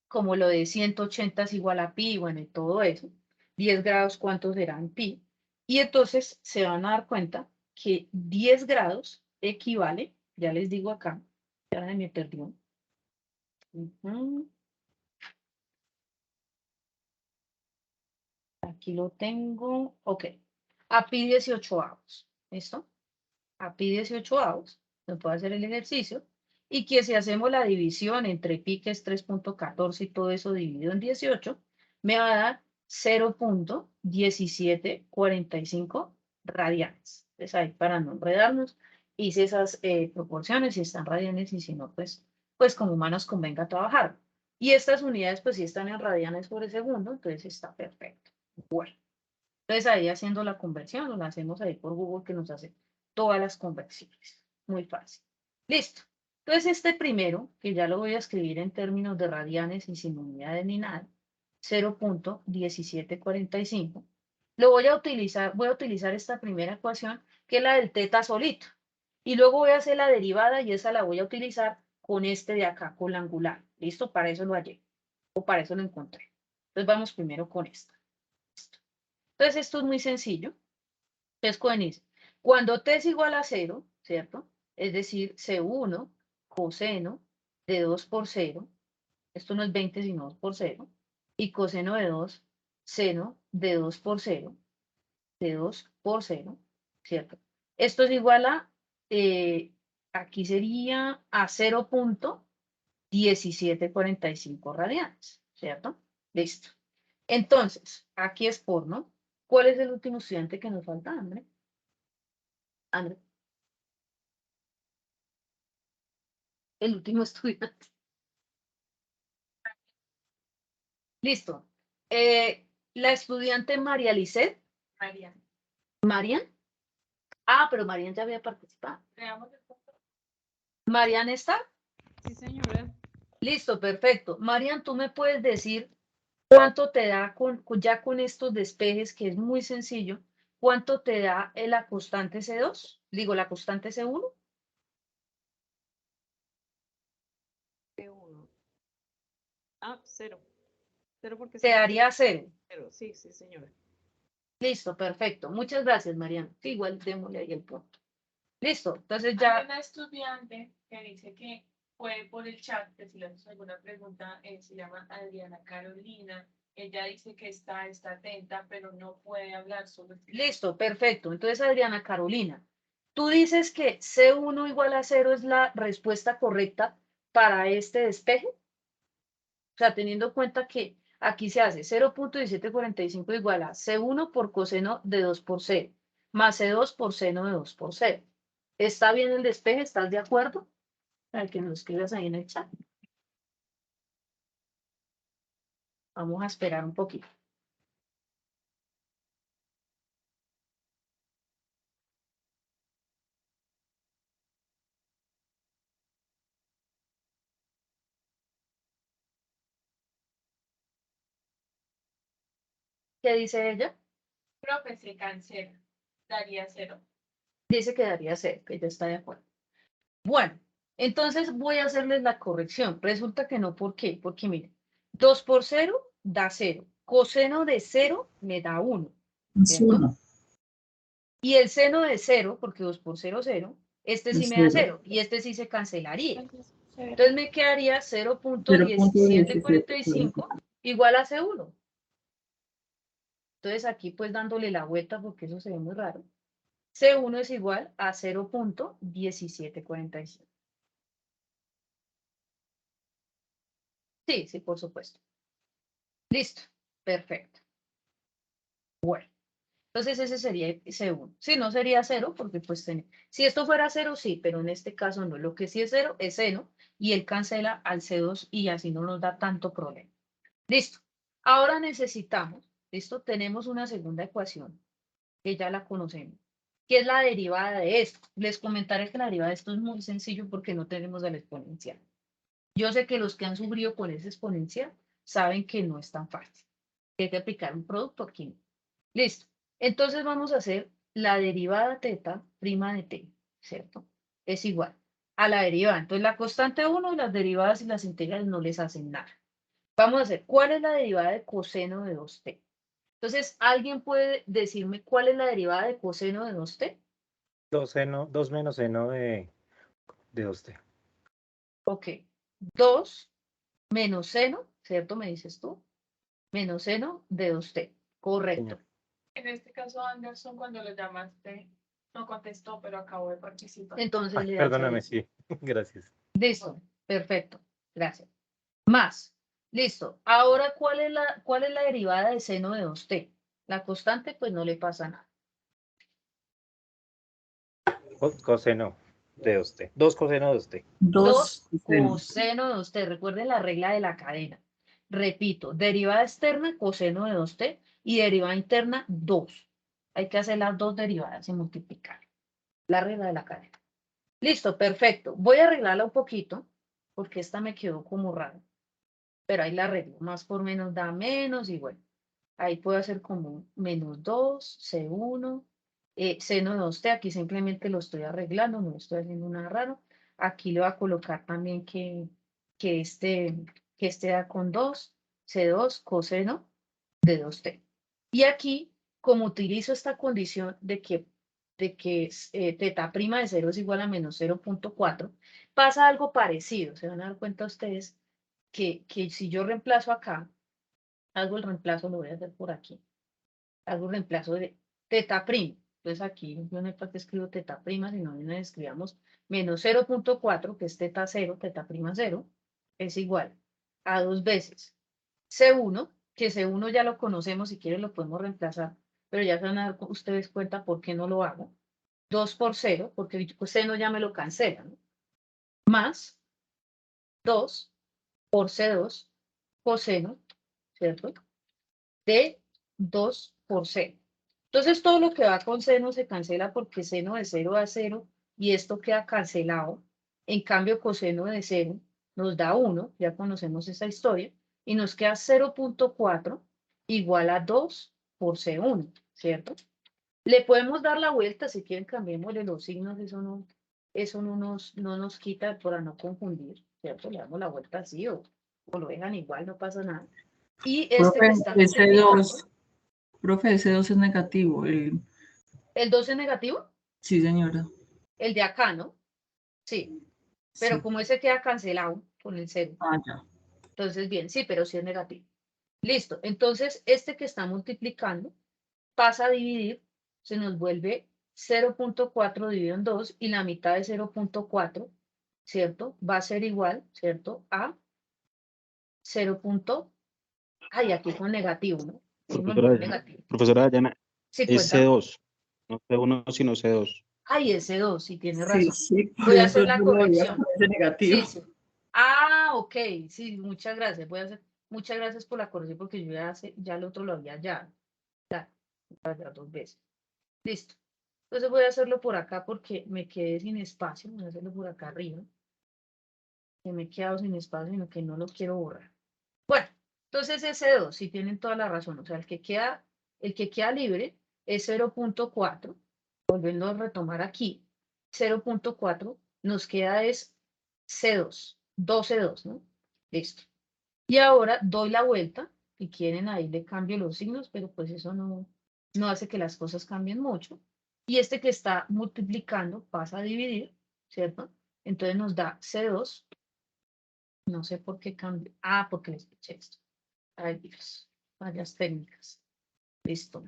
lo de 180 es igual a pi, bueno, y todo eso. 10 grados, ¿cuántos serán pi? Y entonces se van a dar cuenta que 10 grados equivale, ya les digo acá, ya me perdió. Aquí lo tengo, ok. A pi 18avos, ¿listo? A pi 18avos, me puedo hacer el ejercicio, y que si hacemos la división entre pi, que es 3.14 y todo eso dividido en 18, me va a dar 0.1745 radianes. Entonces ahí para no enredarnos, hice esas proporciones, si están radianes y si no, pues como humanos convenga trabajar. Y estas unidades pues si están en radianes por segundo, entonces está perfecto. Bueno. Entonces ahí haciendo la conversión, lo hacemos ahí por Google que nos hace todas las conversiones. Muy fácil. Listo. Entonces este primero, que ya lo voy a escribir en términos de radianes y sin unidades ni nada, 0.1745, voy a utilizar esta primera ecuación, que es la del teta solito. Y luego voy a hacer la derivada y esa la voy a utilizar con este de acá, con la angular. ¿Listo? Para eso lo hallé. O para eso lo encontré. Entonces vamos primero con esta. Entonces, esto es muy sencillo. Entonces, Codenis, cuando t es igual a 0, ¿cierto? Es decir, C1 coseno de 2 por 0, esto no es 20 sino 2 por 0, y coseno de 2, seno de 2 por 0, de 2 por 0, ¿cierto? Esto es igual a, aquí sería a 0.1745 radianes, ¿cierto? Listo. Entonces, aquí es por, ¿no? ¿Cuál es el último estudiante que nos falta, André? André. El último estudiante. Listo. La estudiante María Lisset. Marian. ¿Marian? Ah, pero Marian ya había participado. ¿Marian está? Sí, señora. Listo, perfecto. Marian, ¿tú me puedes decir cuánto te da ya con estos despejes, que es muy sencillo, cuánto te da la constante C2? Digo, la constante C1. C1. Ah, 0. 0 porque Te daría 0. 0. Sí, sí, señora. Listo, perfecto. Muchas gracias, Mariana. Sí, igual démosle ahí el punto. Listo, entonces Hay ya. una estudiante que dice que puede por el chat, que si le haces alguna pregunta, se llama Adriana Carolina. Ella dice que está atenta, pero no puede hablar sobre. Listo, perfecto. Entonces, Adriana Carolina, tú dices que C1 igual a 0 es la respuesta correcta para este despeje. O sea, teniendo en cuenta que aquí se hace 0.1745 igual a C1 por coseno de 2 por 0, más C2 por seno de 2 por 0. ¿Está bien el despeje? ¿Estás de acuerdo? Para que nos escribas ahí en el chat. Vamos a esperar un poquito. ¿Qué dice ella? Profe, se cancela. Daría 0. Dice que daría 0, que ya está de acuerdo. Bueno, entonces voy a hacerles la corrección. Resulta que no, ¿por qué? Porque miren, 2 por 0 da 0. Coseno de 0 me da 1. ¿Cierto? Y el seno de 0, porque 2 por 0, 0, este sí me da 0 y este sí se cancelaría. Entonces me quedaría 0.1745 igual a C1. Entonces aquí pues dándole la vuelta porque eso se ve muy raro. C1 es igual a 0.1745. Sí, sí, por supuesto. Listo, perfecto. Bueno, entonces ese sería C1. Si no sería 0, porque pues si esto fuera 0, sí, pero en este caso no. Lo que sí es 0 es seno y él cancela al C2 y así no nos da tanto problema. Listo. Ahora necesitamos, listo, tenemos una segunda ecuación que ya la conocemos, que es la derivada de esto. Les comentaré que la derivada de esto es muy sencillo porque no tenemos la exponencial. Yo sé que los que han sufrido con esa exponencial saben que no es tan fácil. Hay que aplicar un producto aquí. Listo. Entonces vamos a hacer la derivada teta prima de t, ¿cierto? Es igual a la derivada. Entonces la constante 1, las derivadas y las integrales no les hacen nada. Vamos a hacer, ¿cuál es la derivada de coseno de 2t? Entonces, ¿alguien puede decirme cuál es la derivada de coseno de 2t? 2 menos seno de 2t. Ok. 2 menos seno, ¿cierto? Me dices tú. Menos seno de 2t. Correcto. En este caso, Anderson, cuando lo llamaste, no contestó, pero acabó de participar. Entonces le das Perdóname, ahí. sí. Gracias. Listo. Perfecto. Gracias. Más. Listo. Ahora, ¿cuál es la derivada de seno de 2t? La constante, pues no le pasa nada. Coseno de 2t. 2 coseno de 2t. 2 coseno de 2t. Recuerden la regla de la cadena. Repito, derivada externa, coseno de 2t, y derivada interna, 2. Hay que hacer las dos derivadas y multiplicar. La regla de la cadena. Listo, perfecto. Voy a arreglarla un poquito, porque esta me quedó como rara. Pero ahí la arreglo. Más por menos da menos, y bueno. Ahí puedo hacer como menos 2, C1, seno de 2t. Aquí simplemente lo estoy arreglando, no estoy haciendo nada raro. Aquí le voy a colocar también que este da con 2, C2, coseno de 2t. Y aquí, como utilizo esta condición de que teta prima de 0 es igual a menos 0.4, pasa algo parecido. Se van a dar cuenta ustedes que si yo reemplazo acá, hago el reemplazo, lo voy a hacer por aquí. Hago el reemplazo de teta prima. Entonces aquí yo no es para que escribo teta prima, sino que escribamos menos 0.4, que es teta 0, teta prima 0, es igual a 2 veces C1, que C1 ya lo conocemos, si quieren lo podemos reemplazar, pero ya se van a dar ustedes cuenta por qué no lo hago. 2 por 0, porque el seno ya me lo cancela, ¿no? Más 2 por C2 coseno, ¿cierto? De 2 por seno. Entonces todo lo que va con seno se cancela porque seno de 0 a 0 y esto queda cancelado. En cambio coseno de 0 nos da 1, ya conocemos esa historia, y nos queda 0.4 igual a 2 por C1, ¿cierto? Le podemos dar la vuelta, si quieren cambiémosle los signos, eso no nos quita para no confundir, ¿cierto? Le damos la vuelta así o lo dejan igual, no pasa nada. Y este que está multiplicando. Profe, ese 2 es negativo. ¿El 2 es negativo? Sí, señora. El de acá, ¿no? Sí. Pero Sí. como ese queda cancelado con el 0. Ah, ya. Entonces, bien, sí, pero sí es negativo. Listo. Entonces, este que está multiplicando pasa a dividir, se nos vuelve 0.4 dividido en 2 y la mitad de 0.4, ¿cierto? Va a ser igual, ¿cierto? A 0. Ay, aquí con negativo, ¿no? Profesora Dayana, Sí, es cuéntame. C2, no C1, sino C2. Ay, ese 2, sí, tiene Sí, razón. sí, por Voy a eso hacer la yo lo veía corrección. con ese negativo. Sí, sí. Ah, ok, sí, muchas gracias. Muchas gracias por la corrección porque yo ya el otro lo había ya 2 veces. Listo. Entonces voy a hacerlo por acá porque me quedé sin espacio. Voy a hacerlo por acá arriba. Que me he quedado sin espacio, sino que no lo quiero borrar. Bueno, entonces ese 2, sí tienen toda la razón. O sea, el que queda el que queda libre es 0.4, volviendo a retomar aquí, 0.4, nos queda es C2, 2C2, ¿no? Listo. Y ahora doy la vuelta, si quieren ahí le cambio los signos, pero pues eso no hace que las cosas cambien mucho. Y este que está multiplicando pasa a dividir, ¿cierto? Entonces nos da C2, no sé por qué cambio, porque les eché esto. Ay Dios, fallas técnicas. Listo.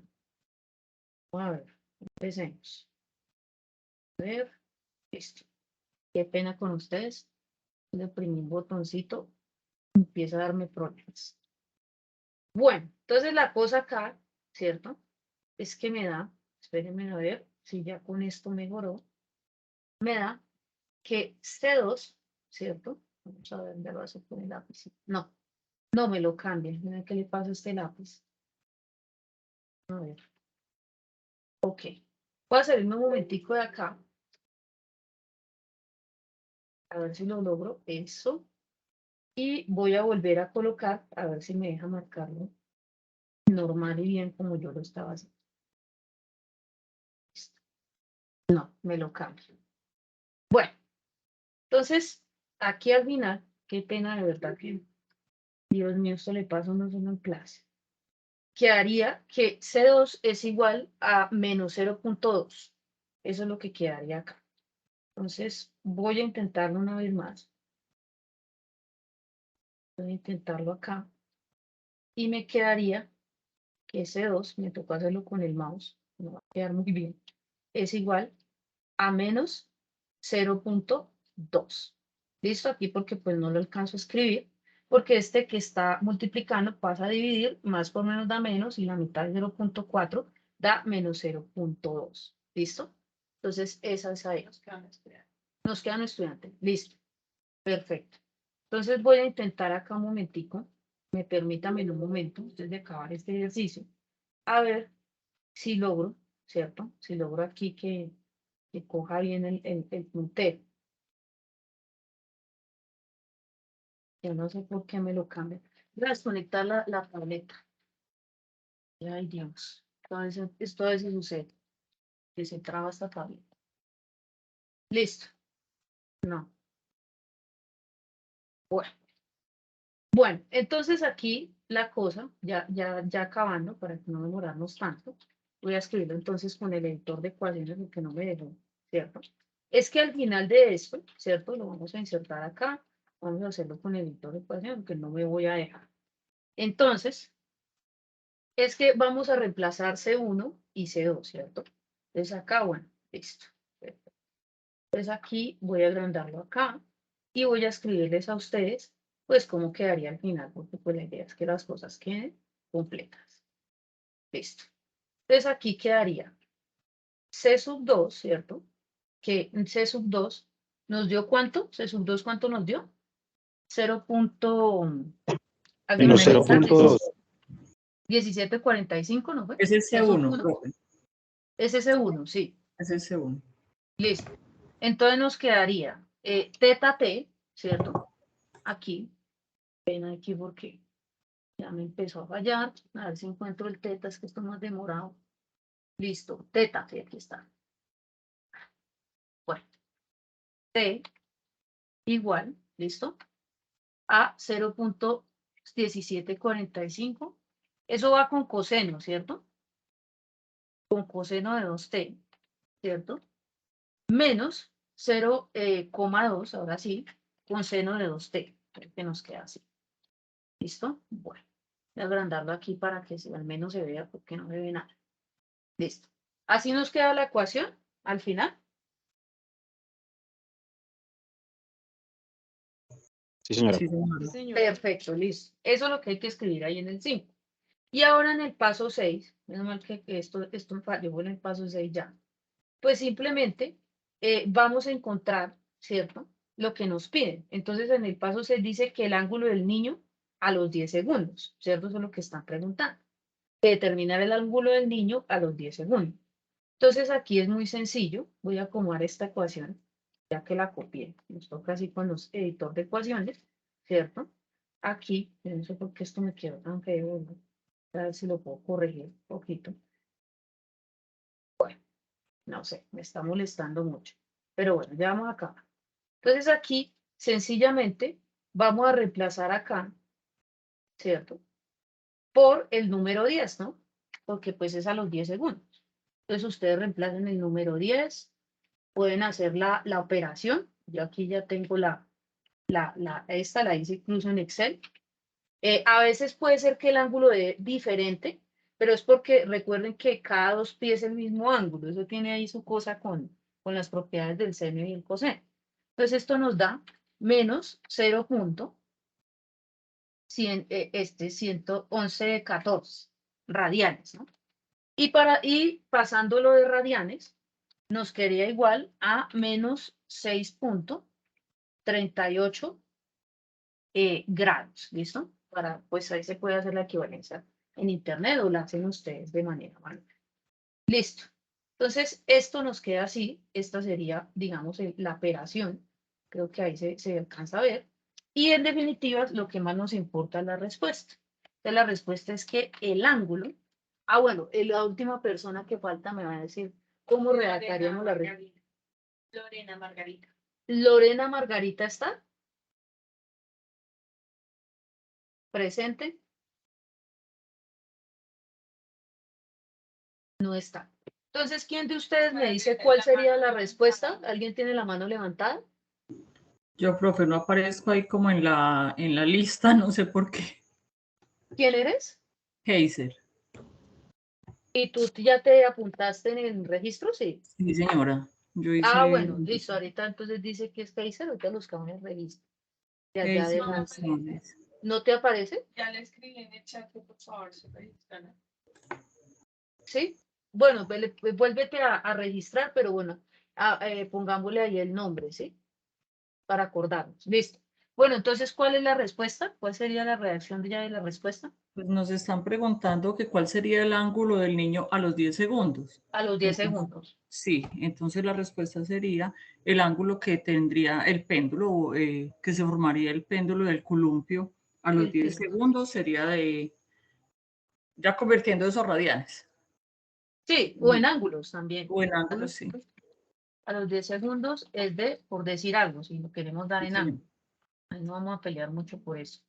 A ver, empecemos. A ver, listo. Qué pena con ustedes. Le oprimí un botoncito, empieza a darme problemas. Bueno, entonces la cosa acá, ¿cierto? Es que me da, espérenme a ver si ya con esto mejoró, me da que C2, ¿cierto? Vamos a ver, ya lo hace con el lápiz. No, no me lo cambien. Miren qué le pasa a este lápiz. A ver. Ok. Voy a salirme un momentico de acá. A ver si lo logro. Eso. Y voy a volver a colocar, a ver si me deja marcarlo normal y bien como yo lo estaba haciendo. Listo. No, me lo cambio. Bueno, entonces, aquí al final, qué pena de verdad que, Dios mío, esto le pasa a uno solo en clase. Quedaría que C2 es igual a menos 0.2. Eso es lo que quedaría acá. Entonces, voy a intentarlo una vez más. Voy a intentarlo acá. Y me quedaría que C2, me tocó hacerlo con el mouse, no va a quedar muy bien, es igual a menos 0.2. ¿Listo? Aquí porque pues no lo alcanzo a escribir, porque este que está multiplicando pasa a dividir, más por menos da menos, y la mitad de 0.4 da menos 0.2. ¿Listo? Entonces, esa es ahí. Nos queda un estudiante. Listo. Perfecto. Entonces voy a intentar acá un momentico. Me permítame en un momento, antes de acabar este ejercicio, a ver si logro, ¿cierto? Si logro aquí que coja bien el puntero. Yo no sé por qué me lo cambia. Voy a desconectar la tableta. Ay, Dios. Esto a veces sucede. Que se traba esta tableta. Listo. No. Bueno, entonces aquí la cosa, ya acabando, para que no demorarnos tanto, voy a escribirlo entonces con el editor de ecuaciones, porque no me dejó, ¿cierto? Es que al final de esto, ¿cierto? Lo vamos a insertar acá, vamos a hacerlo con el editor de ecuaciones, porque no me voy a dejar. Entonces, es que vamos a reemplazar C1 y C2, ¿cierto? Entonces acá, bueno, listo. Perfecto. Entonces aquí voy a agrandarlo acá y voy a escribirles a ustedes pues cómo quedaría al final, porque pues la idea es que las cosas queden completas. Listo. Entonces aquí quedaría C sub 2, ¿cierto? Que C sub 2 nos dio ¿cuánto? C sub 2, ¿cuánto nos dio? 0. Menos 0.2. 1745, ¿no fue? Es el C1, profe. Es ese 1, sí. Es el C1. Listo. Entonces nos quedaría teta t, ¿cierto? Aquí. Ven aquí porque ya me empezó a fallar. A ver si encuentro el teta, es que esto no es demorado. Listo, teta, sí, aquí está. Bueno, t igual, ¿listo? A 0.1745. Eso va con coseno, ¿cierto? Con coseno de 2t, ¿cierto? Menos 0,2, ahora sí, con seno de 2t, que nos queda así. ¿Listo? Bueno, voy a agrandarlo aquí para que al menos se vea, porque no se ve nada. Listo. Así nos queda la ecuación al final. Sí, señora. Sí, señora. Perfecto, listo. Eso es lo que hay que escribir ahí en el 5. Y ahora en el paso 6, menos mal que esto falló en el paso 6 ya. Pues simplemente vamos a encontrar, ¿cierto? Lo que nos piden. Entonces en el paso 6 dice que el ángulo del niño a los 10 segundos, ¿cierto? Eso es lo que están preguntando. Determinar el ángulo del niño a los 10 segundos. Entonces aquí es muy sencillo. Voy a acomodar esta ecuación, ya que la copié. Nos toca así con los editor de ecuaciones, ¿cierto? Aquí, no sé por qué esto me quedó tan feo, ¿no? A ver si lo puedo corregir un poquito. No sé, me está molestando mucho. Pero bueno, ya vamos acá. Entonces aquí, sencillamente, vamos a reemplazar acá, ¿cierto? Por el número 10, ¿no? Porque pues es a los 10 segundos. Entonces ustedes reemplacen el número 10, pueden hacer la operación. Yo aquí ya tengo esta la hice incluso en Excel. A veces puede ser que el ángulo dé diferente, pero es porque recuerden que cada 2 pies es el mismo ángulo. Eso tiene ahí su cosa con las propiedades del seno y el coseno. Entonces esto nos da menos 0.11114 radianes, ¿no? Y pasándolo de radianes, nos quedaría igual a menos 6.38 grados, ¿listo? Pues ahí se puede hacer la equivalencia en internet o la hacen ustedes de manera manual. Listo. Entonces, esto nos queda así. Esta sería, digamos, la operación. Creo que ahí se alcanza a ver. Y en definitiva, lo que más nos importa es la respuesta. Entonces, la respuesta es que el ángulo... Ah, bueno, la última persona que falta me va a decir cómo redactaríamos la respuesta. Lorena Margarita. Lorena Margarita está presente. No está. Entonces, ¿quién de ustedes me dice cuál sería la respuesta? ¿Alguien tiene la mano levantada? Yo, profe, no aparezco ahí como en la lista, no sé por qué. ¿Quién eres? Heiser. ¿Y tú ya te apuntaste en el registro? Sí. Sí, señora. Yo hice... Ah, bueno, listo. Ahorita entonces dice que es Heiser, ahorita lo buscamos en el registro. De allá Heiser adelante. González. ¿No te aparece? Ya le escribí en el chat que por favor se registran. Sí. Bueno, vuélvete a registrar, pero bueno, pongámosle ahí el nombre, ¿sí? Para acordarnos. Listo. Bueno, entonces, ¿cuál es la respuesta? ¿Cuál sería la redacción de ya de la respuesta? Pues nos están preguntando que cuál sería el ángulo del niño a los 10 segundos. A los 10 segundos. Sí, entonces la respuesta sería el ángulo que tendría el péndulo, que se formaría el péndulo del columpio a los 10 segundos sería de, ya convirtiendo esos radianes. Sí, o en ángulos también. O en ángulos, sí. A los 10 segundos es de, por decir algo, si lo queremos dar Sí, en señor. ángulo. Ahí no vamos a pelear mucho por eso.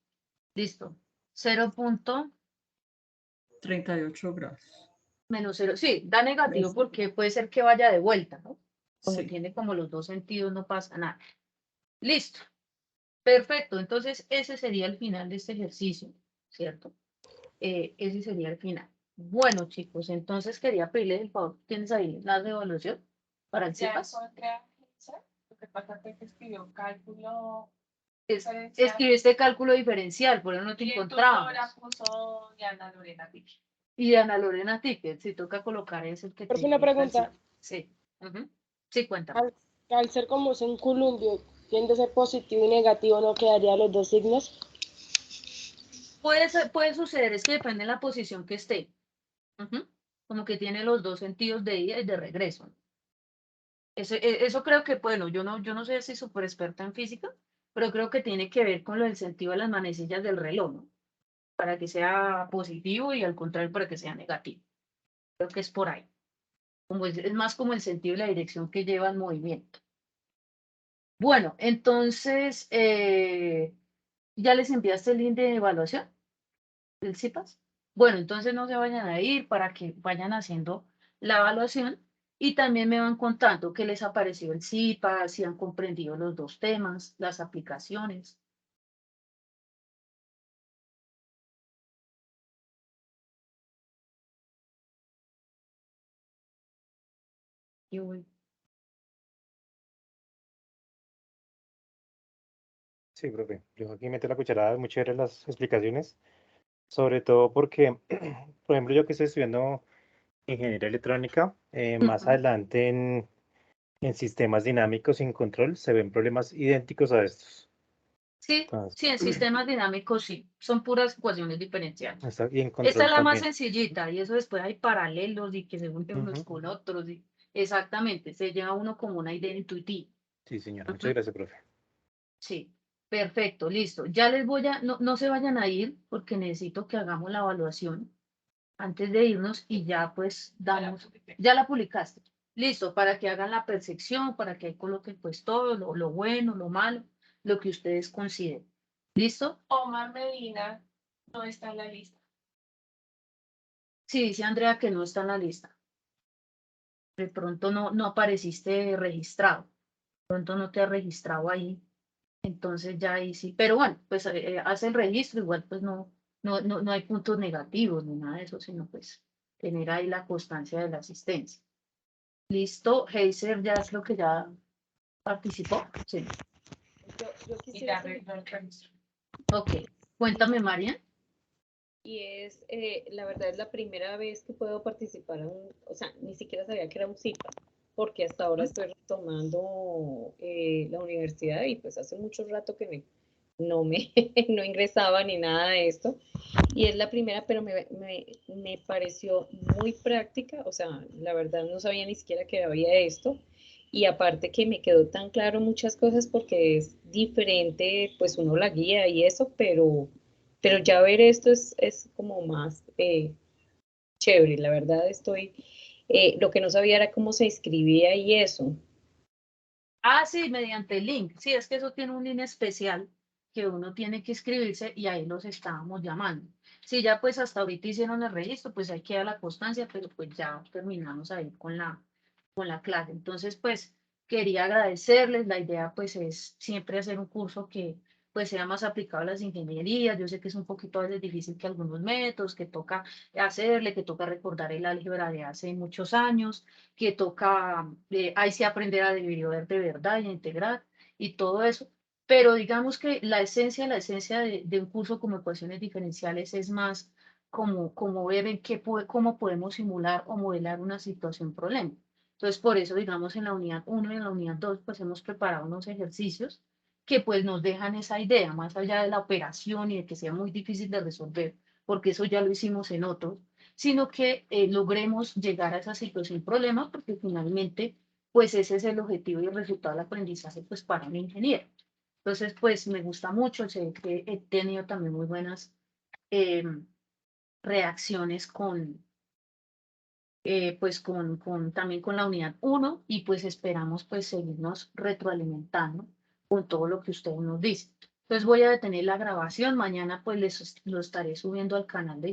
Listo. 0.38 grados. Menos 0. Sí, da negativo porque puede ser que vaya de vuelta, ¿no? Como Sí. tiene como los dos sentidos, no pasa nada. Listo. Perfecto. Entonces, ese sería el final de este ejercicio, ¿cierto? Ese sería el final. Bueno, chicos, entonces quería pedirles el favor. ¿Tienes ahí la de evaluación para el Ya CIPAS? encontré a Heiser. Lo que pasa fue que escribió cálculo. Escribiste cálculo diferencial, por eso no te encontraba. Ahora puso Diana Lorena Pique. Y Ana Lorena Ticket, si toca colocar es el que Por te una pregunta. Sí. Sí, cuéntame. Al ser como es un columpio, tiende a ser positivo y negativo, ¿no quedaría los dos signos? Puede suceder, es que depende de la posición que esté. Como que tiene los dos sentidos de ida y de regreso. Eso creo que, bueno, yo no sé si súper experta en física, pero creo que tiene que ver con lo del sentido de las manecillas del reloj, ¿no? Para que sea positivo y al contrario para que sea negativo. Creo que es por ahí. Como es más como el sentido y la dirección que lleva el movimiento. Bueno, entonces, ¿ya les enviaste el link de evaluación del CIPAS? Bueno, entonces no se vayan a ir para que vayan haciendo la evaluación y también me van contando qué les ha parecido el CIPAS, si han comprendido los dos temas, las aplicaciones. Y bueno, Sí, profe. Yo aquí meto la cucharada, muy chévere las explicaciones, sobre todo porque, por ejemplo, yo que estoy estudiando ingeniería electrónica, más adelante en sistemas dinámicos sin control se ven problemas idénticos a estos. sí, sí, en sistemas dinámicos sí, son puras ecuaciones diferenciales. Y en Esta control es la más también. sencillita y eso después hay paralelos y que se unen unos con otros. Y exactamente, se lleva uno como una idea intuitiva. Sí, señora. Muchas gracias, profe. Sí, perfecto, listo. Ya les voy a, no se vayan a ir porque necesito que hagamos la evaluación. antes de irnos y ya pues damos, ya la publicaste. Listo, para que hagan la percepción, para que ahí coloquen pues todo, lo bueno, lo malo, lo que ustedes consideren. ¿Listo? Omar Medina no está en la lista. Sí, dice Andrea que no está en la lista. De pronto no apareciste registrado. De pronto no te has registrado ahí. Entonces ya ahí sí. Pero bueno, pues hace el registro, igual pues no hay puntos negativos ni nada de eso, sino pues tener ahí la constancia de la asistencia. ¿Listo? Heiser ya es lo que ya participó. Sí. Yo quisiera hacer Ok. Cuéntame, María. y es, la verdad es la primera vez que puedo participar o sea, ni siquiera sabía que era un CIPA, porque hasta ahora estoy retomando la universidad y pues hace mucho rato que no ingresaba ni nada de esto, y es la primera, pero me pareció muy práctica, o sea, la verdad no sabía ni siquiera que había esto, y aparte que me quedó tan claro muchas cosas porque es diferente, pues uno la guía y eso, pero ya ver esto es como más chévere, la verdad lo que no sabía era cómo se inscribía y eso. Ah, sí, mediante el link. Sí, es que eso tiene un link especial que uno tiene que inscribirse y ahí los estábamos llamando. Sí, ya pues hasta ahorita hicieron el registro, pues ahí queda la constancia, pero pues ya terminamos ahí con la clase. Entonces, pues quería agradecerles. La idea pues es siempre hacer un curso que pues sea más aplicado a las ingenierías. Yo sé que es un poquito a veces difícil que algunos métodos, que toca hacerle, que toca recordar el álgebra de hace muchos años, que toca, ahí sí aprender a dividir de verdad y a integrar y todo eso. Pero digamos que la esencia de un curso como ecuaciones diferenciales es más como ver en cómo podemos simular o modelar una situación problema. Entonces, por eso, digamos, en la unidad 1 y en la unidad 2, pues hemos preparado unos ejercicios que pues nos dejan esa idea, más allá de la operación y de que sea muy difícil de resolver, porque eso ya lo hicimos en otros, sino que logremos llegar a esa situación problema, porque finalmente, pues ese es el objetivo y el resultado del aprendizaje, pues para un ingeniero. Entonces, pues me gusta mucho, sé que he tenido también muy buenas reacciones pues también con la unidad 1 y pues esperamos pues seguirnos retroalimentando con todo lo que ustedes nos dicen. Entonces voy a detener la grabación, mañana pues lo estaré subiendo al canal de YouTube.